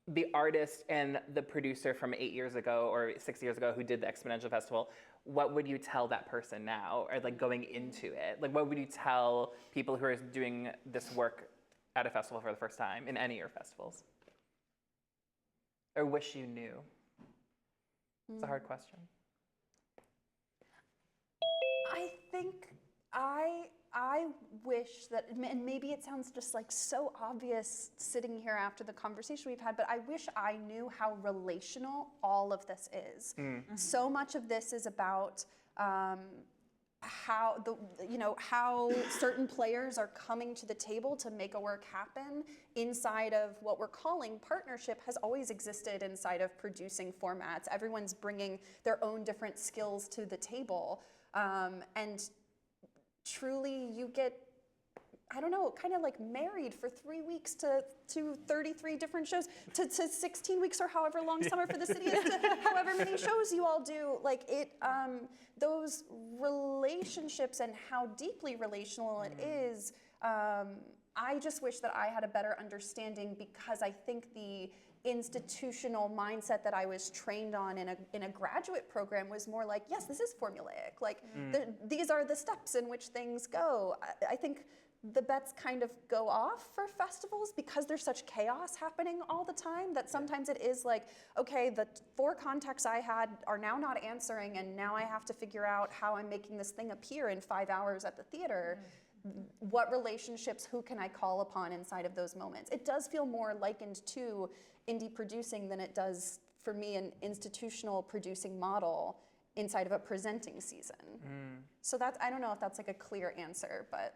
the artist and the producer from 8 years ago or 6 years ago who did the Exponential Festival, what would you tell that person now, or like going into it? Like what would you tell people who are doing this work at a festival for the first time, in any of your festivals? Or wish you knew? It's a hard question. I think I wish that, and maybe it sounds just like so obvious sitting here after the conversation we've had, but I wish I knew how relational all of this is. So much of this is about how certain players are coming to the table to make a work happen inside of what we're calling partnership has always existed inside of producing formats. Everyone's bringing their own different skills to the table, and truly you get, I don't know, kind of like married for 3 weeks to 33 different shows, to 16 weeks or however long Summer for the City is, to however many shows you all do. Like it, those relationships and how deeply relational it is, I just wish that I had a better understanding, because I think the institutional mindset that I was trained on in a graduate program was more like, yes, this is formulaic. Like these are the steps in which things go. I think the bets kind of go off for festivals because there's such chaos happening all the time that sometimes it is like, okay, the 4 contacts I had are now not answering and now I have to figure out how I'm making this thing appear in 5 hours at the theater. What relationships, who can I call upon inside of those moments? It does feel more likened to indie producing than it does, for me, an institutional producing model inside of a presenting season. So that's, I don't know if that's like a clear answer, but.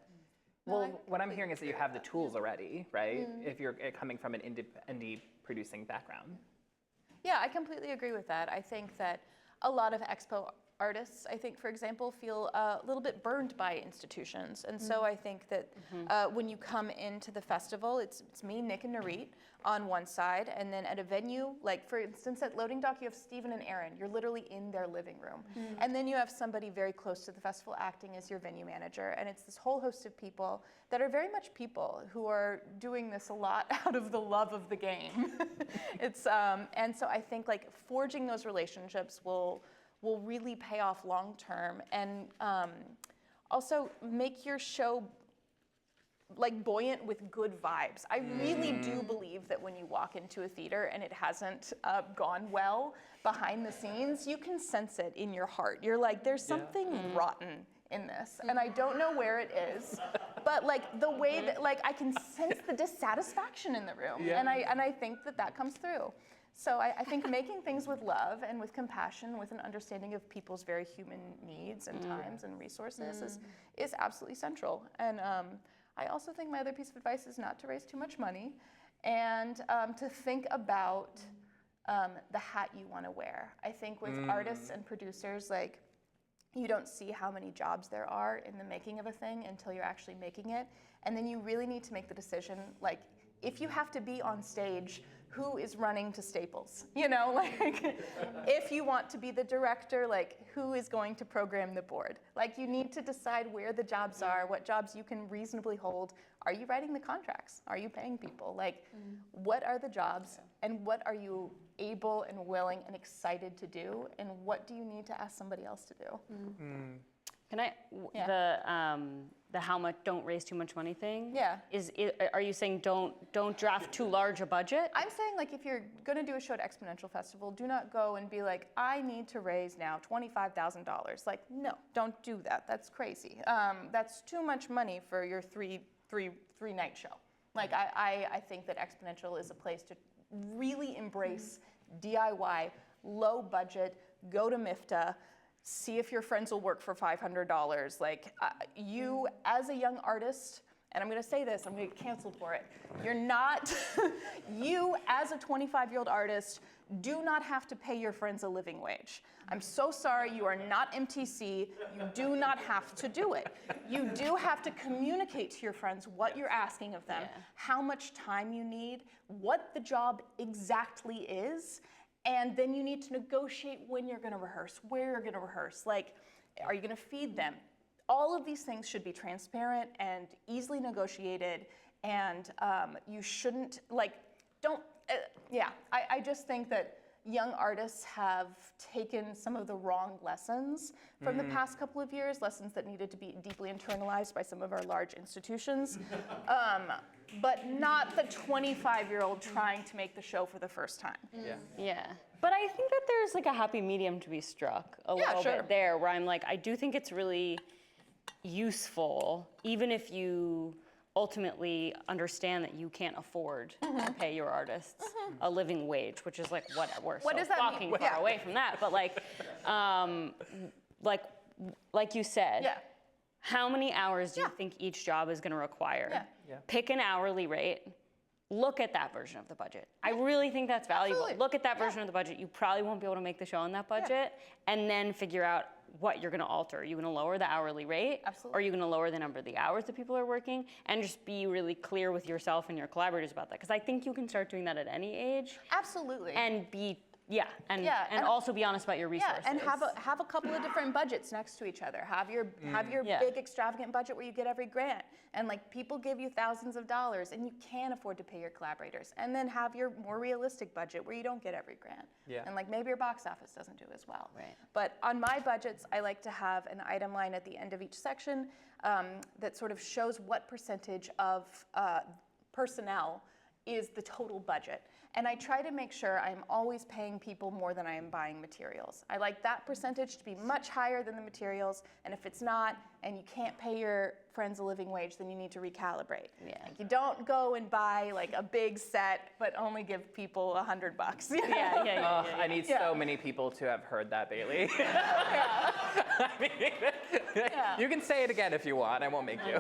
Well, what I'm hearing is that you have the tools already, right? If you're coming from an indie producing background. Yeah, I completely agree with that. I think that a lot of expo artists, I think, for example, feel a little bit burned by institutions. And so I think that when you come into the festival, it's me, Nick, and Narit on one side, and then at a venue, like for instance at Loading Dock, you have Stephen and Aaron. You're literally in their living room. And then you have somebody very close to the festival acting as your venue manager. And it's this whole host of people that are very much people who are doing this a lot out of the love of the game. And so I think like forging those relationships will really pay off long term, and also make your show like buoyant with good vibes. I really do believe that when you walk into a theater and it hasn't gone well behind the scenes, you can sense it in your heart. You're like, there's something rotten in this, and I don't know where it is, but like the way that like I can sense the dissatisfaction in the room, and I think that comes through. So I think making things with love and with compassion, with an understanding of people's very human needs and times and resources is absolutely central. And I also think my other piece of advice is not to raise too much money, and to think about the hat you want to wear. I think with artists and producers, like, you don't see how many jobs there are in the making of a thing until you're actually making it. And then you really need to make the decision, like, if you have to be on stage, who is running to Staples? You know, like, if you want to be the director, like, who is going to program the board? Like, you need to decide where the jobs are, what jobs you can reasonably hold. Are you writing the contracts? Are you paying people? Like, what are the jobs, and what are you able and willing and excited to do, and what do you need to ask somebody else to do? Can I, the how much, don't raise too much money thing? Yeah. Are you saying don't draft too large a budget? I'm saying, like, if you're gonna do a show at Exponential Festival, do not go and be like, I need to raise now $25,000. Like, no, don't do that. That's crazy. That's too much money for your three night show. Like, I think that Exponential is a place to really embrace DIY, low budget, go to MIFTA, see if your friends will work for $500. Like, you as a young artist, and I'm gonna say this, I'm gonna get canceled for it. You're not, you as a 25-year-old artist do not have to pay your friends a living wage. I'm so sorry, you are not MTC. You do not have to do it. You do have to communicate to your friends what you're asking of them, how much time you need, what the job exactly is, and then you need to negotiate when you're gonna rehearse, where you're gonna rehearse, like, are you gonna feed them? All of these things should be transparent and easily negotiated, and you shouldn't, like, don't, I just think that young artists have taken some of the wrong lessons from the past couple of years, lessons that needed to be deeply internalized by some of our large institutions, but not the 25-year-old trying to make the show for the first time. Yeah. But I think that there's like a happy medium to be struck a little bit there, where I'm like, I do think it's really useful, even if you ultimately understand that you can't afford to pay your artists a living wage, which is like what we're so fucking far away from that. But like you said, how many hours do you think each job is going to require? Pick an hourly rate. Look at that version of the budget. I really think that's valuable. Absolutely. Look at that version of the budget. You probably won't be able to make the show on that budget, and then figure out what you're going to alter. Are you going to lower the hourly rate? Absolutely. Or are you going to lower the number of the hours that people are working? And just be really clear with yourself and your collaborators about that. Because I think you can start doing that at any age. Absolutely. And be, and also be honest about your resources. Yeah, and have a couple of different budgets next to each other. Have your big extravagant budget where you get every grant, and like people give you thousands of dollars and you can afford to pay your collaborators. And then have your more realistic budget where you don't get every grant. And like maybe your box office doesn't do as well. Right. But on my budgets, I like to have an item line at the end of each section that sort of shows what percentage of personnel is the total budget. And I try to make sure I'm always paying people more than I am buying materials. I like that percentage to be much higher than the materials, and if it's not, and you can't pay your friends a living wage, then you need to recalibrate. Like, you don't go and buy like a big set, but only give people $100. I need so many people to have heard that, Bailey. I mean, you can say it again if you want. I won't make you.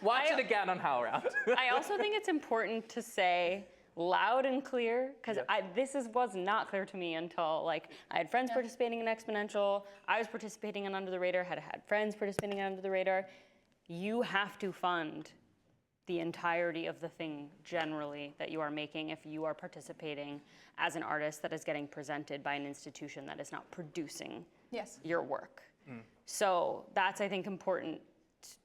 Watch it again on HowlRound. I also think it's important to say, loud and clear, because was not clear to me until like I had friends participating in Exponential, I was participating in Under the Radar, had friends participating in Under the Radar. You have to fund the entirety of the thing generally that you are making if you are participating as an artist that is getting presented by an institution that is not producing your work. So that's, I think, important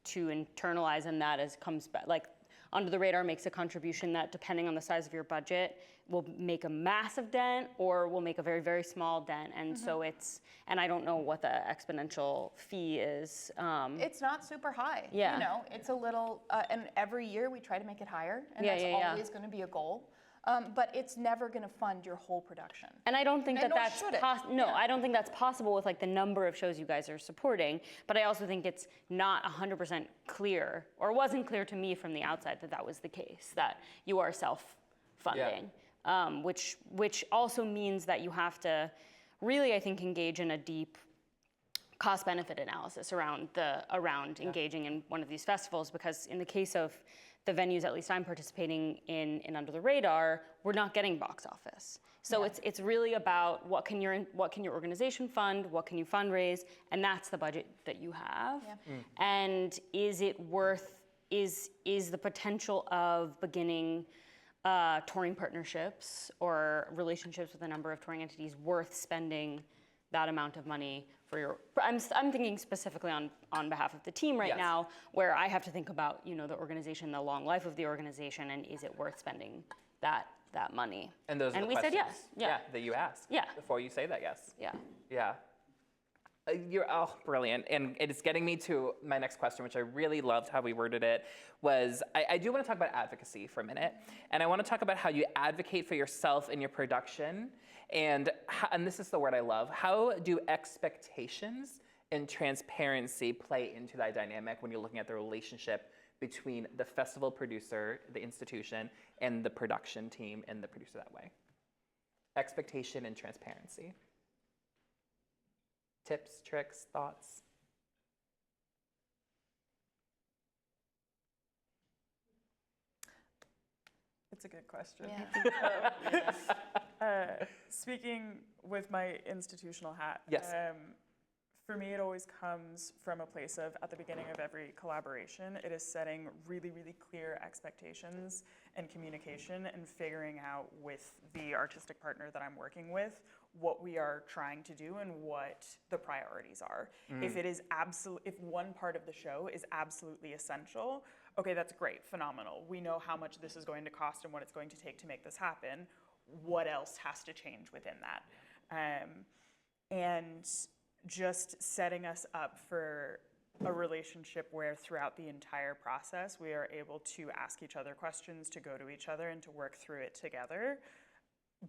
to internalize, and that comes back, like Under the Radar makes a contribution that, depending on the size of your budget, will make a massive dent or will make a very, very small dent. And so and I don't know what the Exponential fee is. It's not super high. Yeah. You know, it's a little, and every year we try to make it higher, and that's always going to be a goal. But it's never going to fund your whole production. And I don't think And that nor that's should it. no, I don't think that's possible with like the number of shows you guys are supporting. But I also think it's not 100% clear, or wasn't clear to me from the outside that was the case, that you are self-funding, which also means that you have to really, I think, engage in a deep cost-benefit analysis around engaging in one of these festivals, because in the case of the venues, at least I'm participating in Under the Radar, we're not getting box office. So it's really about what can your organization fund, what can you fundraise, and that's the budget that you have. And is it worth, is the potential of beginning touring partnerships or relationships with a number of touring entities worth spending that amount of money for your, I'm thinking specifically on behalf of the team right now, where I have to think about, the organization, the long life of the organization, and is it worth spending that money? And those are the we said questions, yes. that you asked before you say that yes. Yeah. You're brilliant, and it's getting me to my next question, which I really loved how we worded it. Was I do want to talk about advocacy for a minute, and I want to talk about how you advocate for yourself in your production, and this is the word I love. How do expectations and transparency play into that dynamic when you're looking at the relationship between the festival producer, the institution, and the production team and the producer that way? Expectation and transparency. Tips, tricks, thoughts? It's a good question. Yeah. Speaking with my institutional hat, Yes. for me, it always comes from a place of, at the beginning of every collaboration, it is setting really, really clear expectations and communication and figuring out with the artistic partner that I'm working with what we are trying to do and what the priorities are. If it is if one part of the show is absolutely essential, okay, that's great, phenomenal. We know how much this is going to cost and what it's going to take to make this happen. What else has to change within that? And just setting us up for a relationship where throughout the entire process we are able to ask each other questions, to go to each other, and to work through it together.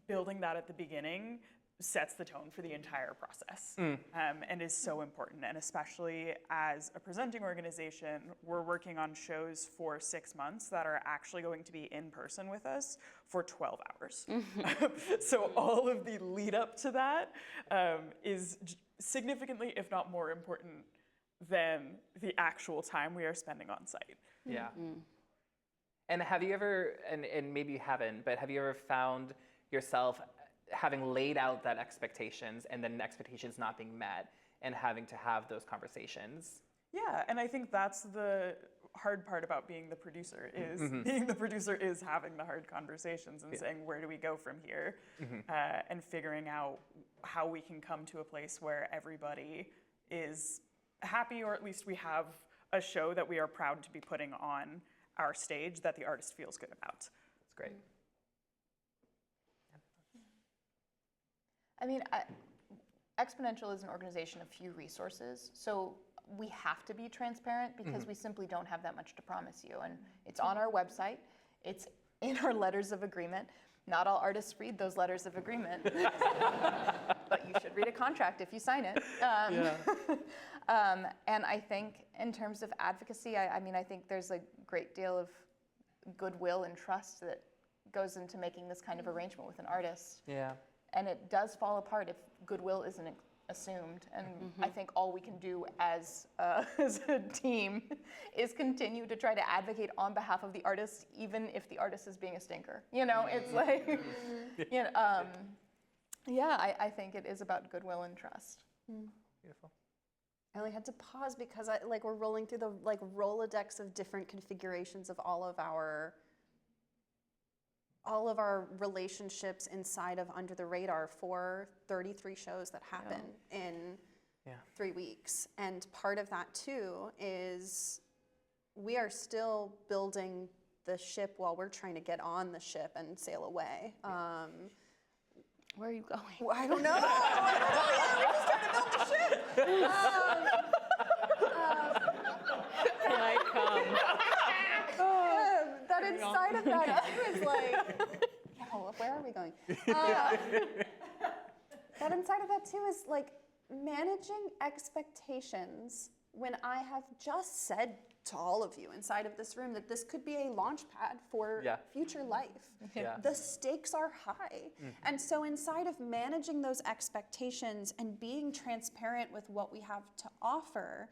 Building that at the beginning sets the tone for the entire process, and is so important. And especially as a presenting organization, we're working on shows for 6 months that are actually going to be in person with us for 12 hours. So all of the lead up to that is significantly, if not more important than the actual time we are spending on site. Yeah. And have you ever, and maybe you haven't, but have you ever found yourself having laid out that expectations and then expectations not being met and having to have those conversations? Yeah, and I think that's the hard part about being the producer is being the producer is having the hard conversations and saying, where do we go from here? And figuring out how we can come to a place where everybody is happy, or at least we have a show that we are proud to be putting on our stage that the artist feels good about. That's great. I mean, Exponential is an organization of few resources, so we have to be transparent because we simply don't have that much to promise you. And it's on our website, it's in our letters of agreement. Not all artists read those letters of agreement, but you should read a contract if you sign it. And I think in terms of advocacy, I mean, I think there's a great deal of goodwill and trust that goes into making this kind of arrangement with an artist. Yeah. And it does fall apart if goodwill isn't assumed. And I think all we can do as as a team is continue to try to advocate on behalf of the artist, even if the artist is being a stinker. You know, it's like, you know, yeah, I think it is about goodwill and trust. Beautiful. I only had to pause because we're rolling through the Rolodex of different configurations of all of our relationships inside of Under the Radar for 33 shows that happen in 3 weeks. And part of that too is we are still building the ship while we're trying to get on the ship and sail away. Where are you going? Well, I don't know. We just started to build the ship. Can I come? That inside of that too is like, where are we going? That inside of that too is like managing expectations when I have just said to all of you inside of this room that this could be a launch pad for future life. Yeah. The stakes are high. And so inside of managing those expectations and being transparent with what we have to offer,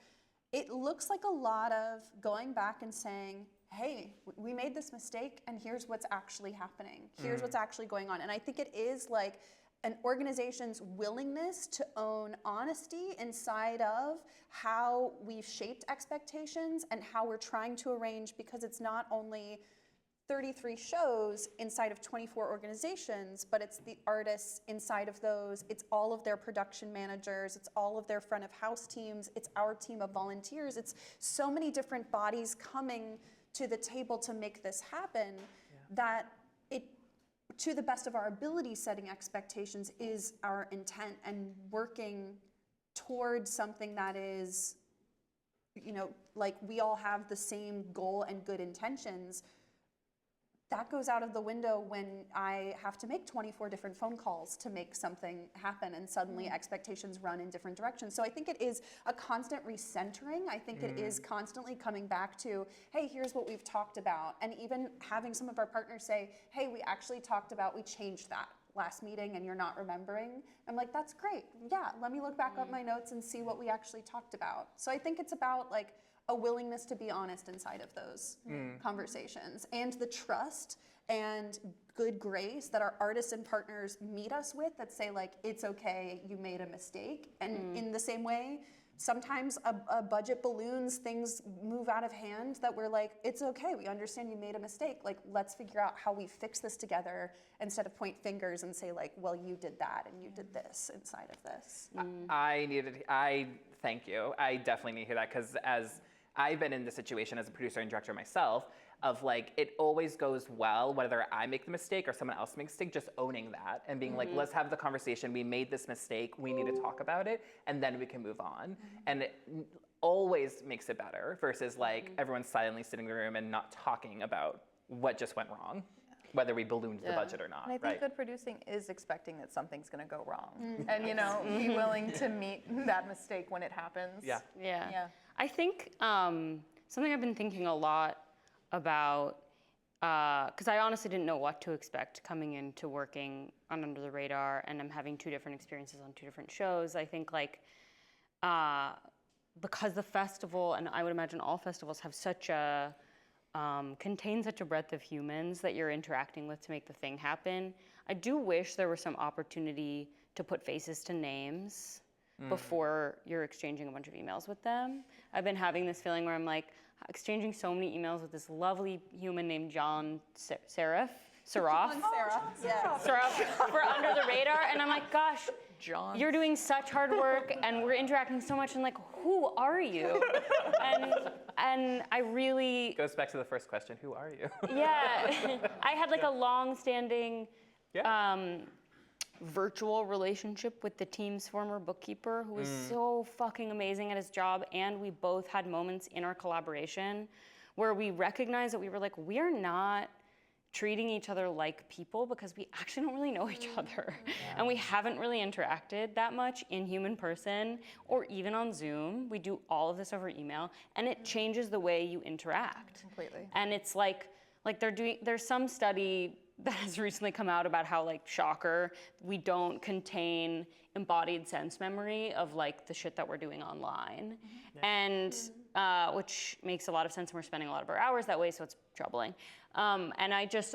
it looks like a lot of going back and saying, hey, we made this mistake and here's what's actually happening. Here's what's actually going on. And I think it is like an organization's willingness to own honesty inside of how we've shaped expectations and how we're trying to arrange, because it's not only 33 shows inside of 24 organizations, but it's the artists inside of those, it's all of their production managers, it's all of their front of house teams, it's our team of volunteers, it's so many different bodies coming to the table to make this happen that it, to the best of our ability, setting expectations is our intent, and working towards something that is, you know, like we all have the same goal and good intentions. That goes out of the window when I have to make 24 different phone calls to make something happen, and suddenly expectations run in different directions. So I think it is a constant recentering. I think it is constantly coming back to, hey, here's what we've talked about. And even having some of our partners say, hey, we actually talked about, we changed that last meeting and you're not remembering. I'm like, that's great. Yeah, let me look back up my notes and see what we actually talked about. So I think it's about like a willingness to be honest inside of those conversations, and the trust and good grace that our artists and partners meet us with, that say like, it's okay, you made a mistake. And in the same way, sometimes a budget balloons, things move out of hand, that we're like, it's okay, we understand you made a mistake, like let's figure out how we fix this together, instead of point fingers and say like, well, you did that and you did this inside of this. I thank you. I definitely need to hear that, because as I've been in the situation as a producer and director myself, of like, it always goes well, whether I make the mistake or someone else makes a mistake, just owning that and being like, let's have the conversation, we made this mistake, we need to talk about it, and then we can move on. And it always makes it better versus like everyone silently sitting in the room and not talking about what just went wrong, whether we ballooned the budget or not. And I think good producing is expecting that something's going to go wrong, and you know, be willing to meet that mistake when it happens. Yeah. I think something I've been thinking a lot about, because I honestly didn't know what to expect coming into working on Under the Radar, and I'm having 2 different experiences on 2 different shows. I think like, because the festival, and I would imagine all festivals, have such a, contain such a breadth of humans that you're interacting with to make the thing happen, I do wish there was some opportunity to put faces to names before you're exchanging a bunch of emails with them. I've been having this feeling where I'm like exchanging so many emails with this lovely human named John Seraph for Under the Radar, and I'm like, gosh, John, you're doing such hard work and we're interacting so much, and like, who are you? And I really... Goes back to the first question, who are you? Yeah, I had like a long-standing virtual relationship with the team's former bookkeeper, who was so fucking amazing at his job, and we both had moments in our collaboration where we recognized that we were like, we are not treating each other like people, because we actually don't really know each other. And we haven't really interacted that much in human person or even on Zoom. We do all of this over email, and it changes the way you interact. Completely. And it's like there's some study that has recently come out about how, like, shocker, we don't contain embodied sense memory of, like, the shit that we're doing online. And which makes a lot of sense, and we're spending a lot of our hours that way, so it's troubling. And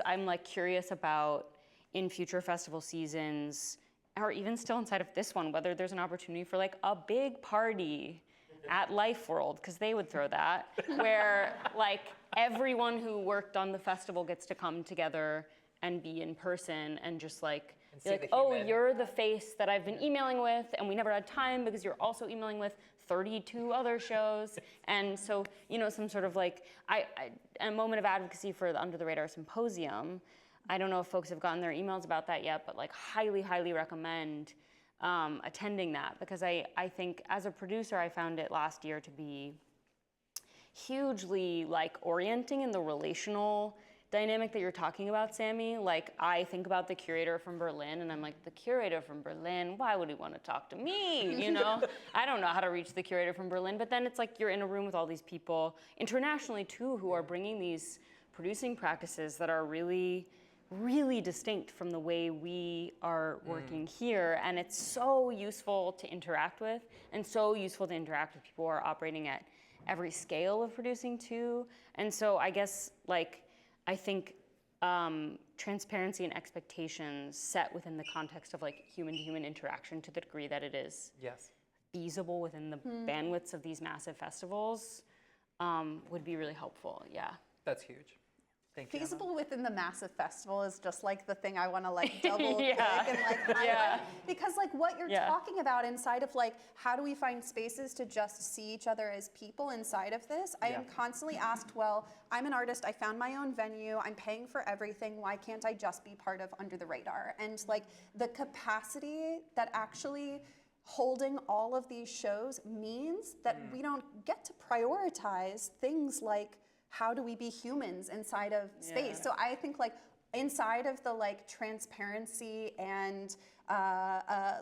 I'm like curious about in future festival seasons, or even still inside of this one, whether there's an opportunity for like a big party at Life World, because they would throw that, where like everyone who worked on the festival gets to come together and be in person and just like, be like, oh, you're the face that I've been emailing with, and we never had time because you're also emailing with 32 other shows. And so, you know, some sort of like, a moment of advocacy for the Under the Radar Symposium. I don't know if folks have gotten their emails about that yet, but like highly, highly recommend attending that, because I think as a producer, I found it last year to be hugely like orienting in the relational dynamic that you're talking about, Sami. Like, I think about the curator from Berlin, and I'm like, the curator from Berlin, why would he want to talk to me, you know? I don't know how to reach the curator from Berlin, but then it's like you're in a room with all these people, internationally too, who are bringing these producing practices that are really, really distinct from the way we are working here, and it's so useful to interact with, and so useful to interact with people who are operating at every scale of producing too. And so I guess, like, I think transparency and expectations set within the context of like human-to-human interaction to the degree that it is feasible within the bandwidths of these massive festivals would be really helpful, yeah. That's huge. Thank you, Feasible within the massive festival is just like the thing I want to like double click and like highlight, because like what you're talking about inside of like how do we find spaces to just see each other as people inside of this? I am constantly asked, well, I'm an artist, I found my own venue, I'm paying for everything, why can't I just be part of Under the Radar? And like the capacity that actually holding all of these shows means that we don't get to prioritize things like how do we be humans inside of space? So I think like inside of the like transparency and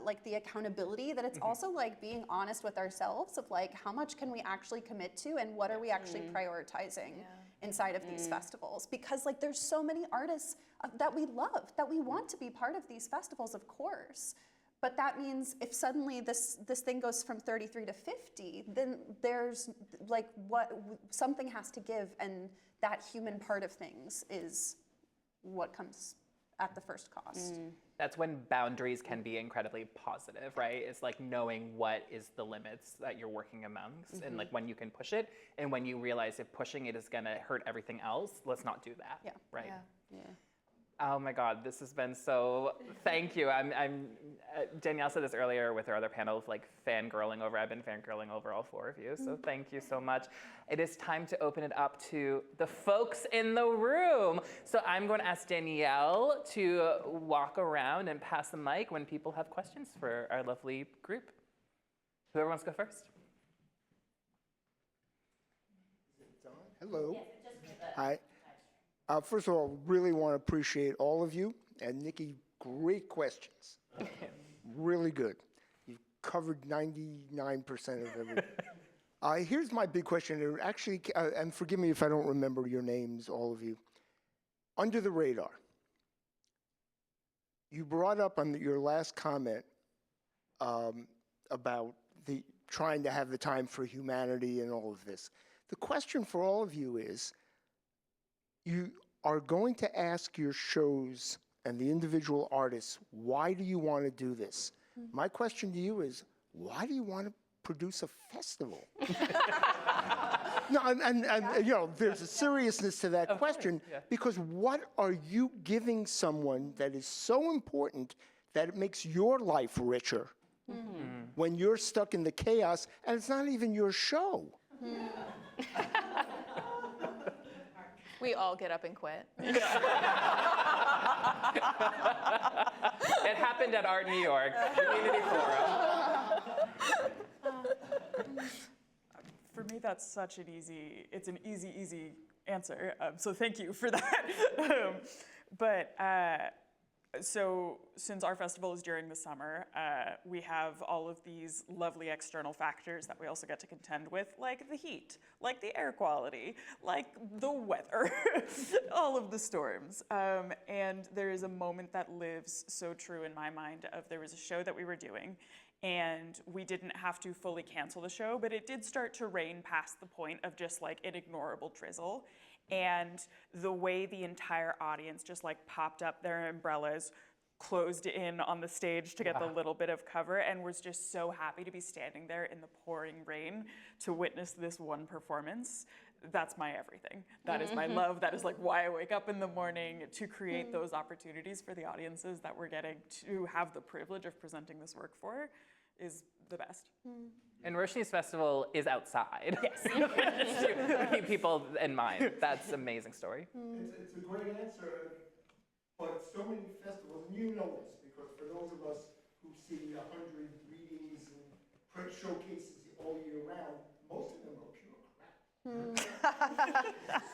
like the accountability, that it's also like being honest with ourselves of like how much can we actually commit to and what are we actually prioritizing inside of these festivals? Because like there's so many artists that we love, that we want to be part of these festivals, of course. But that means if suddenly this thing goes from 33 to 50, then there's like something has to give, and that human part of things is what comes at the first cost. That's when boundaries can be incredibly positive, right? It's like knowing what is the limits that you're working amongst, and like when you can push it, and when you realize if pushing it is gonna hurt everything else, let's not do that, right? Oh my God, this has been so, thank you. Danielle said this earlier with her other panel of like fangirling over, I've been fangirling over all four of you, so thank you so much. It is time to open it up to the folks in the room. So I'm going to ask Danielle to walk around and pass the mic when people have questions for our lovely group. Whoever wants to go first. Hello. Hi. First of all, really want to appreciate all of you. And Nicky, great questions. Really good. You've covered 99% of everything. Here's my big question. And actually, and forgive me if I don't remember your names, all of you. Under the Radar. You brought up on your last comment about trying to have the time for humanity and all of this. The question for all of you is, you are going to ask your shows and the individual artists, why do you want to do this? My question to you is, why do you want to produce a festival? No, and you know, there's a seriousness to that question, because what are you giving someone that is so important that it makes your life richer when you're stuck in the chaos and it's not even your show? We all get up and quit. It happened at Art New York, Community Forum. For me, that's such an it's an easy answer. So thank you for that. But So since our festival is during the summer, we have all of these lovely external factors that we also get to contend with, like the heat, like the air quality, like the weather, all of the storms. And there is a moment that lives so true in my mind of there was a show that we were doing, and we didn't have to fully cancel the show, but it did start to rain past the point of just like an ignorable drizzle. And the way the entire audience just like popped up their umbrellas, closed in on the stage to get the little bit of cover, and was just so happy to be standing there in the pouring rain to witness this one performance. That's my everything. That is my love. That is like why I wake up in the morning, to create those opportunities for the audiences that we're getting to have the privilege of presenting this work for is the best. And Roshni's festival is outside. Yes. To keep people in mind. That's an amazing story. It's a great answer, but so many festivals, and you know this, because for those of us who see 100 readings and print showcases all year round, most of them are pure crap.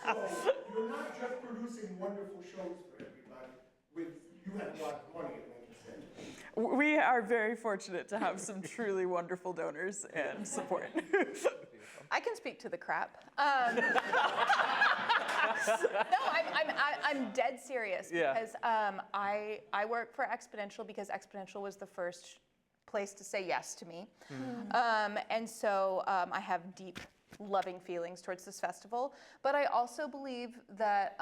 So you're not just producing wonderful shows for everybody. You have a lot of money, like you said. We are very fortunate to have some truly wonderful donors and support. I can speak to the crap. No, I'm dead serious because I work for Exponential because Exponential was the first place to say yes to me. And so I have deep loving feelings towards this festival, but I also believe that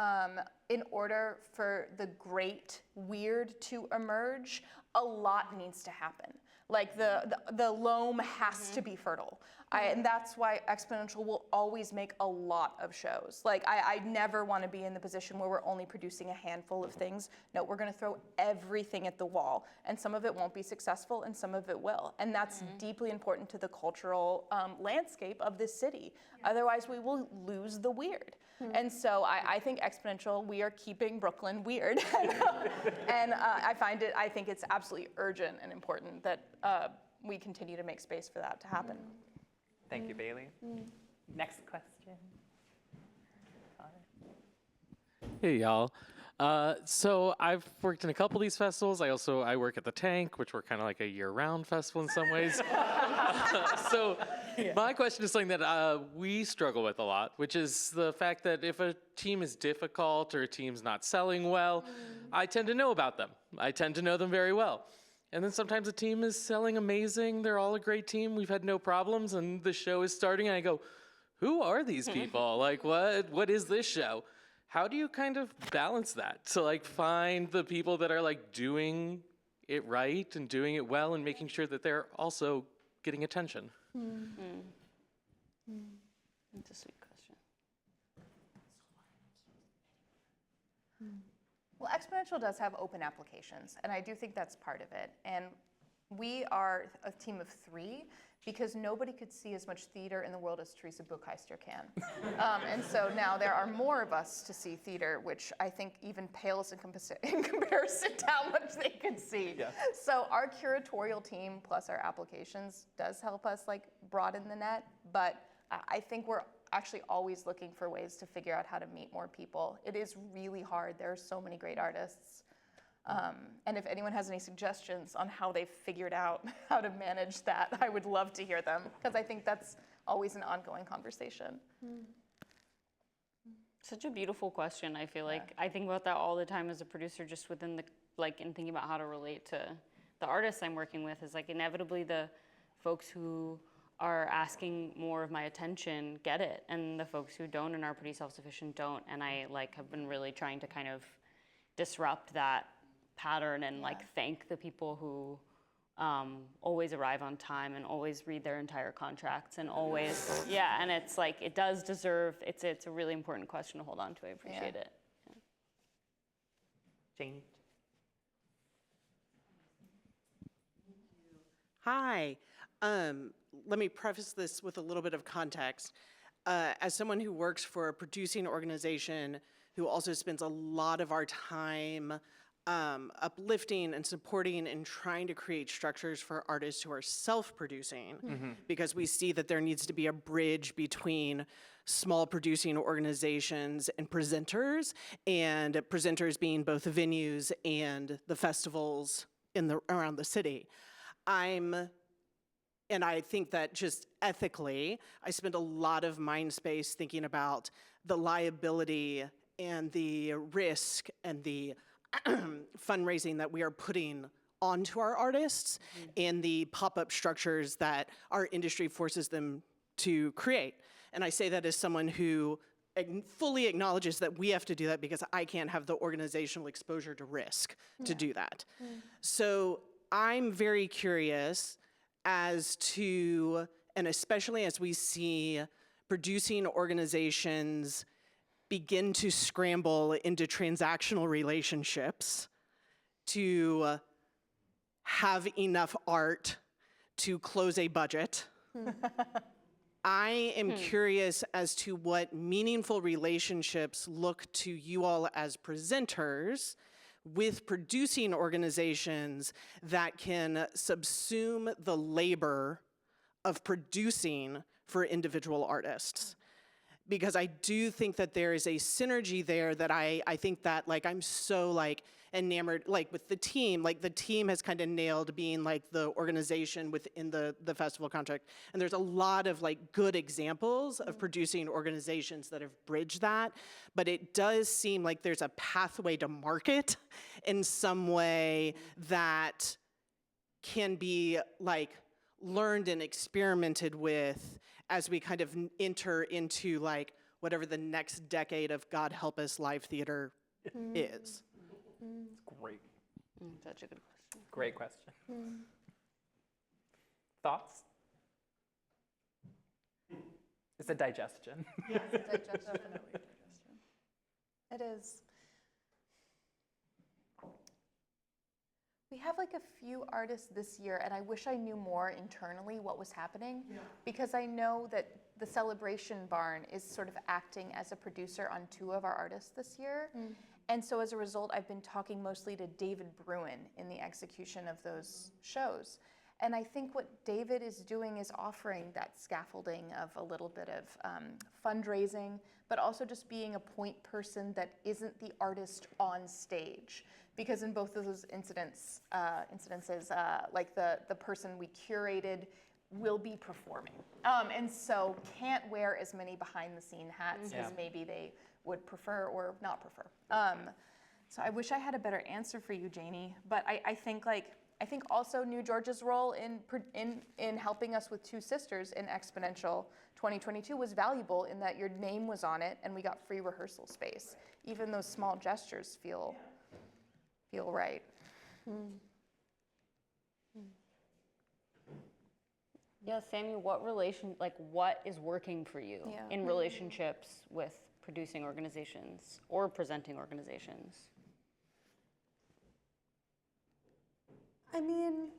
in order for the great weird to emerge, a lot needs to happen. Like the loam has to be fertile. And that's why Exponential will always make a lot of shows. Like I never want to be in the position where we're only producing a handful of things. No, we're going to throw everything at the wall. And some of it won't be successful and some of it will. And that's deeply important to the cultural landscape of this city. Otherwise, we will lose the weird. And so I think Exponential, we are keeping Brooklyn weird. And I think it's absolutely urgent and important that we continue to make space for that to happen. Thank you, Bailey. Next question. Hey, y'all. So I've worked in a couple of these festivals. I work at the Tank, which we're kind of like a year-round festival in some ways. So my question is something that we struggle with a lot, which is the fact that if a team is difficult or a team's not selling well, I tend to know about them. I tend to know them very well. And then sometimes a team is selling amazing. They're all a great team. We've had no problems, and the show is starting, and I go, who are these people? Like, what is this show? How do you kind of balance that to like find the people that are like doing it right and doing it well and making sure that they're also getting attention? That's a sweet question. Well, Exponential does have open applications, and I do think that's part of it. And we are a team of 3 because nobody could see as much theater in the world as Teresa Buchheister can. And so now there are more of us to see theater, which I think even pales in comparison to how much they can see. Yeah. So our curatorial team plus our applications does help us like broaden the net, but I think we're actually always looking for ways to figure out how to meet more people. It is really hard. There are so many great artists. And if anyone has any suggestions on how they've figured out how to manage that, I would love to hear them, because I think that's always an ongoing conversation. Such a beautiful question. I feel like I think about that all the time as a producer, just within the, like, in thinking about how to relate to the artists I'm working with, is like inevitably the folks who are asking more of my attention get it, and the folks who don't and are pretty self-sufficient don't. And I like have been really trying to kind of disrupt that pattern and like thank the people who always arrive on time and always read their entire contracts and always, and it's like, it does deserve, it's a really important question to hold on to. I appreciate it. Jane. Hi. Let me preface this with a little bit of context. As someone who works for a producing organization who also spends a lot of our time uplifting and supporting and trying to create structures for artists who are self-producing, because we see that there needs to be a bridge between small producing organizations and presenters being both the venues and the festivals around the city. And I think that just ethically, I spend a lot of mind space thinking about the liability and the risk and the fundraising that we are putting onto our artists and the pop-up structures that our industry forces them to create. And I say that as someone who fully acknowledges that we have to do that because I can't have the organizational exposure to risk to do that. So I'm very curious as to, and especially as we see producing organizations begin to scramble into transactional relationships to have enough art to close a budget. I am curious as to what meaningful relationships look to you all as presenters with producing organizations that can subsume the labor of producing for individual artists. Because I do think that there is a synergy there that I think that like I'm so like enamored, like with the team has kind of nailed being like the organization within the festival contract. And there's a lot of like good examples of producing organizations that have bridged that, but it does seem like there's a pathway to market in some way that can be like learned and experimented with as we kind of enter into like whatever the next decade of God help us live theater is. Great. Such a good question. Great question. Thoughts? It's a digestion. It is. We have like a few artists this year, and I wish I knew more internally what was happening, because I know that the Celebration Barn is sort of acting as a producer on 2 of our artists this year. And so as a result, I've been talking mostly to David Bruin in the execution of those shows. And I think what David is doing is offering that scaffolding of a little bit of fundraising, but also just being a point person that isn't the artist on stage. Because in both of those incidences, like the person we curated will be performing. And so can't wear as many behind the scene hats as maybe they would prefer or not prefer. So I wish I had a better answer for you, Janie, but I think also New Georgia's role in helping us with 2 Sisters in Exponential 2022 was valuable in that your name was on it and we got free rehearsal space. Even those small gestures feel right. Yeah, Sammy, what is working for you in relationships with producing organizations or presenting organizations? I mean,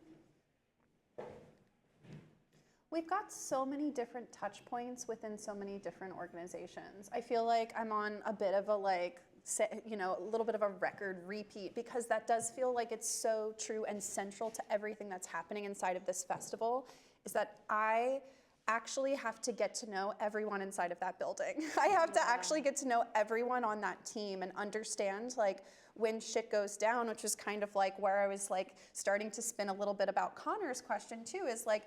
we've got so many different touch points within so many different organizations. I feel like I'm on a bit of a a little bit of a record repeat, because that does feel like it's so true and central to everything that's happening inside of this festival, is that I actually have to get to know everyone inside of that building. I have to actually get to know everyone on that team and understand like when shit goes down, which is kind of like where I was like starting to spin a little bit about Connor's question too, is like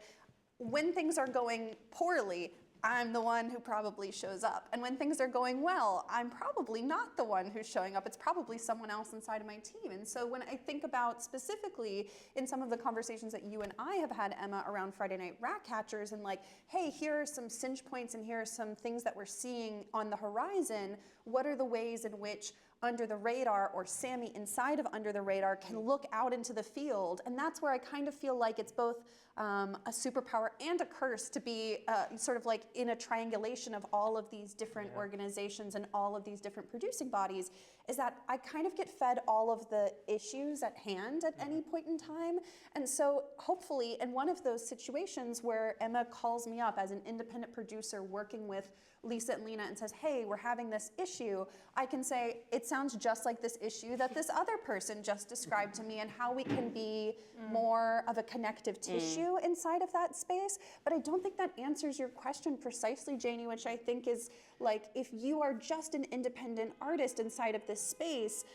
when things are going poorly, I'm the one who probably shows up. And when things are going well, I'm probably not the one who's showing up. It's probably someone else inside of my team. And so when I think about specifically in some of the conversations that you and I have had, Emma, around Friday Night Ratcatchers, and like, hey, here are some cinch points and here are some things that we're seeing on the horizon. What are the ways in which Under the Radar or Sami inside of Under the Radar can look out into the field? And that's where I kind of feel like it's both a superpower and a curse to be sort of like in a triangulation of all of these different organizations and all of these different producing bodies, is that I kind of get fed all of the issues at hand at any point in time. And so hopefully in one of those situations where Emma calls me up as an independent producer working with Lisa and Lena and says, hey, we're having this issue, I can say, it's sounds just like this issue that this other person just described to me, and how we can be more of a connective tissue inside of that space. But I don't think that answers your question precisely, Janie, which I think is like, if you are just an independent artist inside of this space,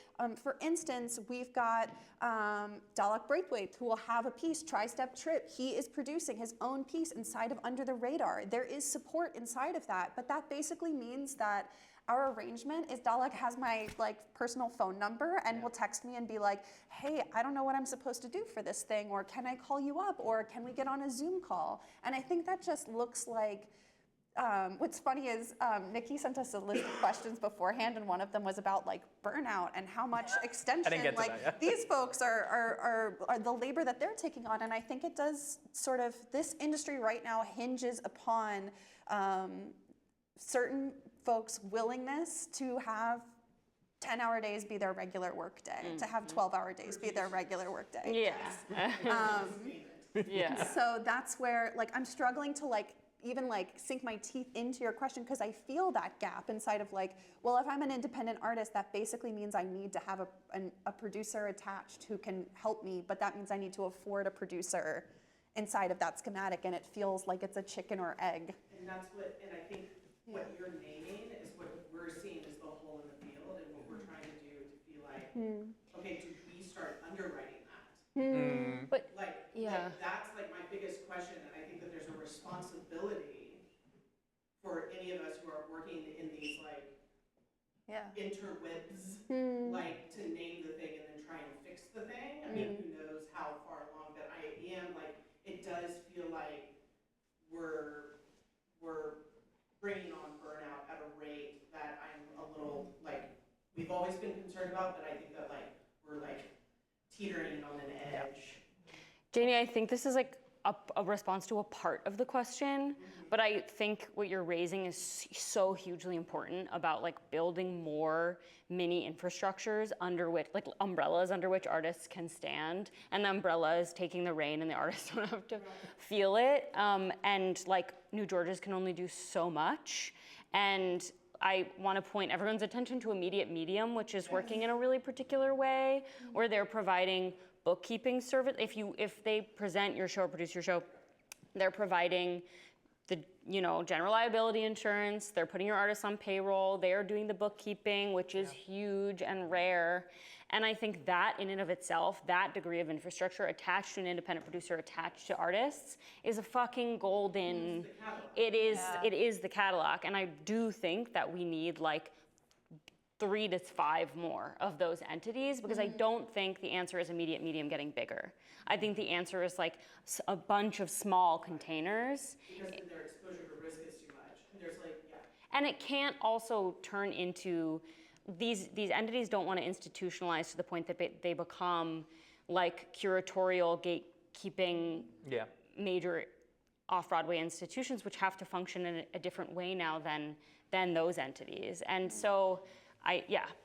for instance, we've got Dalek Braithwaite, who will have a piece, Tri-Step Trip. He is producing his own piece inside of Under the Radar. There is support inside of that, but that basically means that our arrangement is Dalek has my personal phone number and will text me and be like, hey, I don't know what I'm supposed to do for this thing, or can I call you up, or can we get on a Zoom call? And I think that just looks like, what's funny is Nicky sent us a list of questions beforehand, and one of them was about burnout and how much extension these folks are the labor that they're taking on. And I think it does sort of, this industry right now hinges upon certain folks' willingness to have 10-hour days be their regular work day, to have 12-hour days be their regular work day. Yeah. So that's where I'm struggling to even sink my teeth into your question, because I feel that gap inside of well, if I'm an independent artist, that basically means I need to have a producer attached who can help me, but that means I need to afford a producer inside of that schematic, and it feels like it's a chicken or egg. And that's what, and I think what you're naming is what we're seeing as the hole in the field, and what we're trying to do to be like, okay, do we start underwriting that? But That's my biggest question, and I think that there's a responsibility for any of us who are working in these interwebs, to name the thing and then try and fix the thing. I mean, who knows how far along, but I am it does feel like we're bringing on burnout at a rate that I'm a little we've always been concerned about, but I think that we're teetering on an edge. Janie, I think this is a response to a part of the question, but I think what you're raising is so hugely important about building more mini infrastructures under which, umbrellas under which artists can stand, and the umbrella is taking the rain and the artists don't have to feel it. And New Georges can only do so much. And I want to point everyone's attention to Immediate Medium, which is working in a really particular way, where they're providing bookkeeping service. If they present your show or produce your show, they're providing the general liability insurance, they're putting your artists on payroll, they are doing the bookkeeping, which is huge and rare. And I think that in and of itself, that degree of infrastructure attached to an independent producer, attached to artists, is a fucking golden, it is the Cadillac. And I do think that we need 3 to 5 more of those entities, because I don't think the answer is Immediate Medium getting bigger. I think the answer is a bunch of small containers. Because then their exposure to risk is too much. And there's And it can't also turn into, these entities don't want to institutionalize to the point that they become curatorial, gatekeeping major off-Broadway institutions, which have to function in a different way now than those entities. And so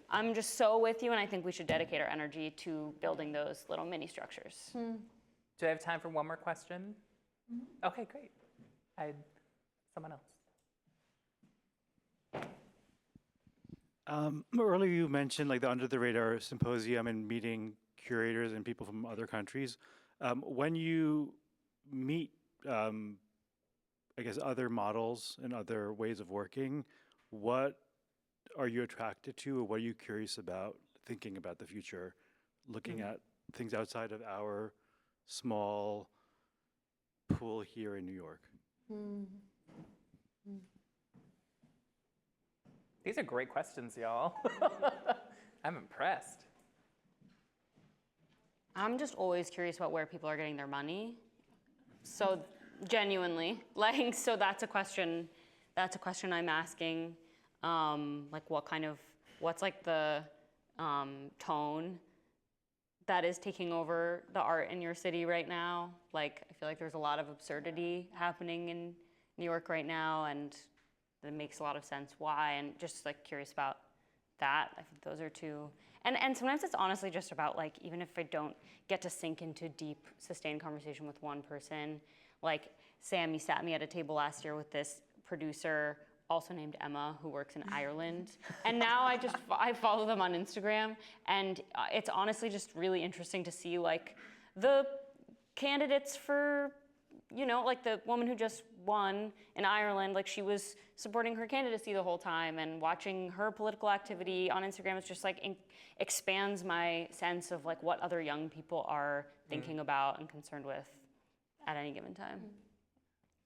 I'm just so with you, and I think we should dedicate our energy to building those little mini structures. Do I have time for one more question? Okay, great. Someone else. Earlier you mentioned the Under the Radar Symposium and meeting curators and people from other countries. When you meet, I guess, other models and other ways of working, what are you attracted to, or what are you curious about thinking about the future, looking at things outside of our small pool here in New York? These are great questions, y'all. I'm impressed. I'm just always curious about where people are getting their money. So genuinely, so that's a question I'm asking. What's the tone that is taking over the art in your city right now? I feel like there's a lot of absurdity happening in New York right now, and it makes a lot of sense why, and just curious about that. I think those are two. And sometimes it's honestly just about even if I don't get to sink into deep, sustained conversation with one person, Sammy sat me at a table last year with this producer, also named Emma, who works in Ireland. And now I follow them on Instagram, and it's honestly just really interesting to see like the candidates for, you know, like the woman who just won in Ireland, like she was supporting her candidacy the whole time, and watching her political activity on Instagram is just like expands my sense of like what other young people are thinking about and concerned with at any given time.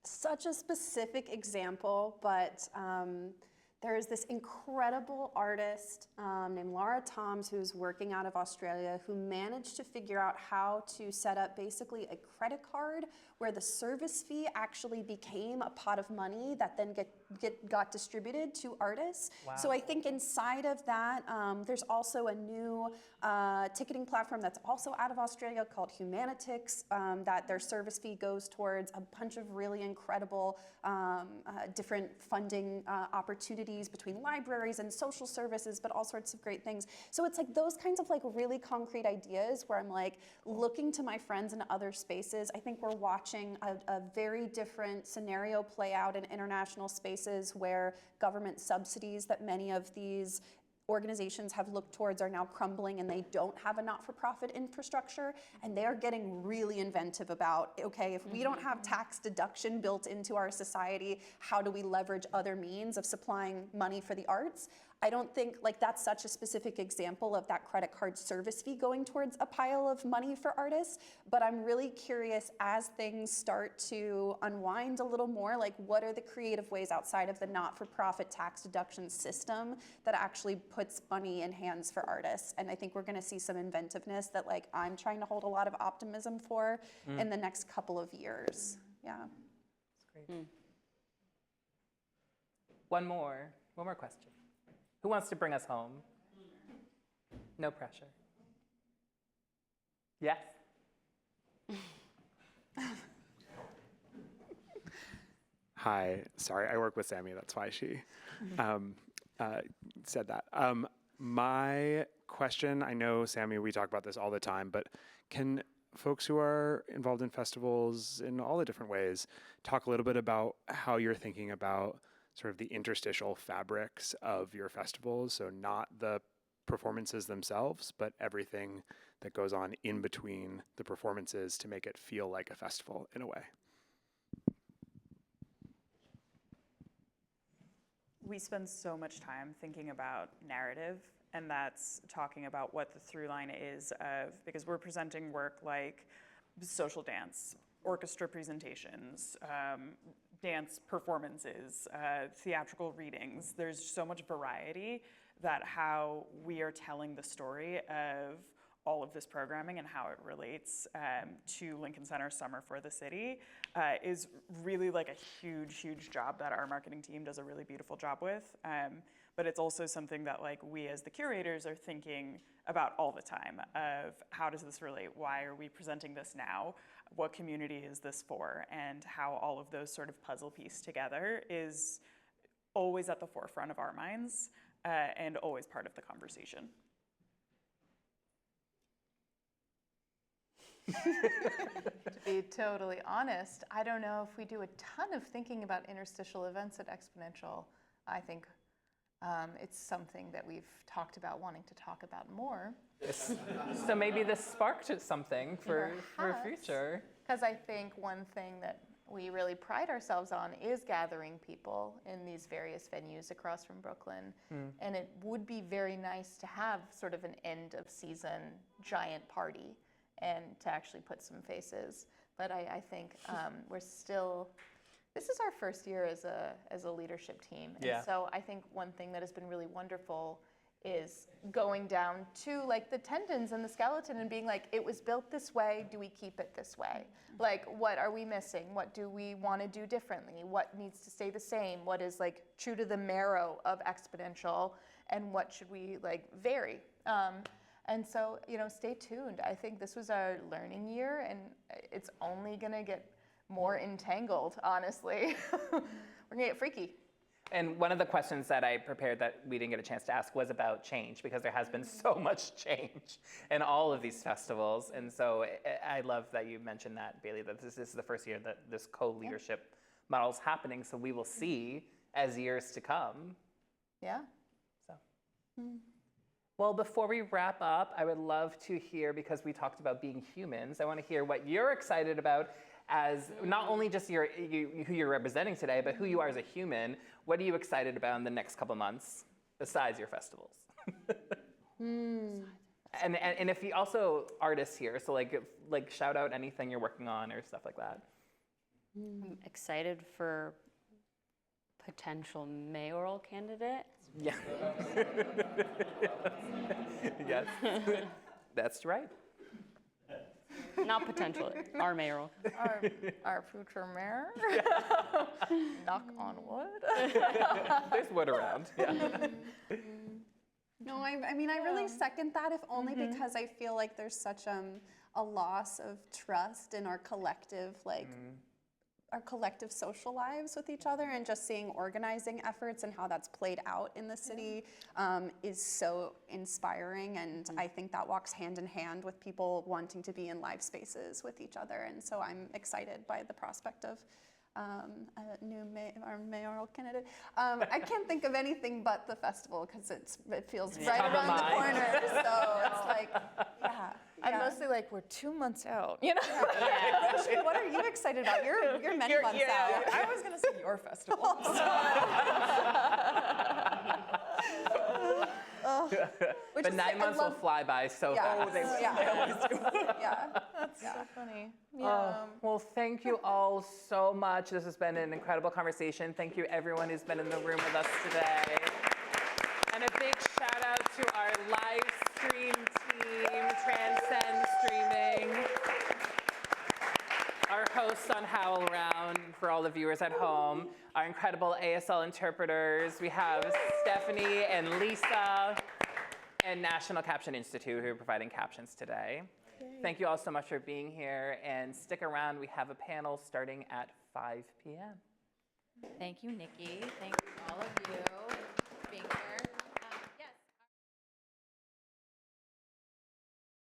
Such a specific example, but there is this incredible artist named Laura Toms who's working out of Australia who managed to figure out how to set up basically a credit card where the service fee actually became a pot of money that then got distributed to artists. Wow. So I think inside of that, there's also a new ticketing platform that's also out of Australia called Humanitix, that their service fee goes towards a bunch of really incredible different funding opportunities between libraries and social services, but all sorts of great things. So it's like those kinds of like really concrete ideas where I'm like looking to my friends in other spaces. I think we're watching a very different scenario play out in international spaces where government subsidies that many of these organizations have looked towards are now crumbling, and they don't have a not-for-profit infrastructure, and they are getting really inventive about, okay, if we don't have tax deduction built into our society, how do we leverage other means of supplying money for the arts? I don't think like that's such a specific example of that credit card service fee going towards a pile of money for artists, but I'm really curious as things start to unwind a little more, like what are the creative ways outside of the not-for-profit tax deduction system that actually puts money in hands for artists? And I think we're gonna see some inventiveness that like I'm trying to hold a lot of optimism for in the next couple of years. Yeah. That's great. One more question. Who wants to bring us home? No pressure. Yes? Hi, sorry, I work with Sami, that's why she said that. My question, I know, Sami, we talk about this all the time, but can folks who are involved in festivals in all the different ways talk a little bit about how you're thinking about sort of the interstitial fabrics of your festivals, so not the performances themselves, but everything that goes on in between the performances to make it feel like a festival in a way? We spend so much time thinking about narrative, and that's talking about what the through line is of, because we're presenting work like social dance, orchestra presentations, dance performances, theatrical readings. There's so much variety that how we are telling the story of all of this programming and how it relates to Lincoln Center Summer for the City is really like a huge, huge job that our marketing team does a really beautiful job with. But it's also something that like we as the curators are thinking about all the time of how does this relate? Why are we presenting this now? What community is this for? And how all of those sort of puzzle piece together is always at the forefront of our minds and always part of the conversation. To be totally honest, I don't know if we do a ton of thinking about interstitial events at Exponential. I think it's something that we've talked about wanting to talk about more. So maybe this sparked something for future. Because I think one thing that we really pride ourselves on is gathering people in these various venues across from Brooklyn. And it would be very nice to have sort of an end of season giant party and to actually put some faces. But I think we're still, this is our first year as a leadership team. And so I think one thing that has been really wonderful is going down to like the tendons and the skeleton and being like, it was built this way, do we keep it this way? Like, what are we missing? What do we want to do differently? What needs to stay the same? What is like true to the marrow of Exponential, and what should we like vary? And so, you know, stay tuned. I think this was our learning year, and it's only gonna get more entangled, honestly. We're gonna get freaky. And one of the questions that I prepared that we didn't get a chance to ask was about change, because there has been so much change in all of these festivals. And so I love that you mentioned that, Bailey, that this is the first year that this co-leadership model is happening. So we will see as years to come. Yeah. So. Well, before we wrap up, I would love to hear, because we talked about being humans, I want to hear what you're excited about as not only just who you're representing today, but who you are as a human. What are you excited about in the next couple months besides your festivals? And if you also artists here, so like shout out anything you're working on or stuff like that. I'm excited for potential mayoral candidates. Yeah. Yes, that's right. Not potential, our mayoral. Our future mayor. Knock on wood. There's wood around. Yeah. No, I mean, I really second that, if only because I feel like there's such a loss of trust in our collective, our collective social lives with each other, and just seeing organizing efforts and how that's played out in the city is so inspiring, and I think that walks hand in hand with people wanting to be in live spaces with each other, and so I'm excited by the prospect of a new our mayoral candidate. I can't think of anything but the festival because it feels right around the corner. So it's like, yeah. I'm mostly like, we're 2 months out. You know? Roshni, what are you excited about? You're many months out. I was gonna say your festival. But 9 months will fly by so fast. They always do. That's so funny. Well, thank you all so much. This has been an incredible conversation. Thank you, everyone who's been in the room with us today. And a big shout out to our live stream team, Transcend Streaming, our hosts on HowlRound, for all the viewers at home, our incredible ASL interpreters. We have Stephanie and Lisa, and National Caption Institute, who are providing captions today. Thank you all so much for being here, and stick around. We have a panel starting at 5 p.m. Thank you, Nikki. Thank all of you.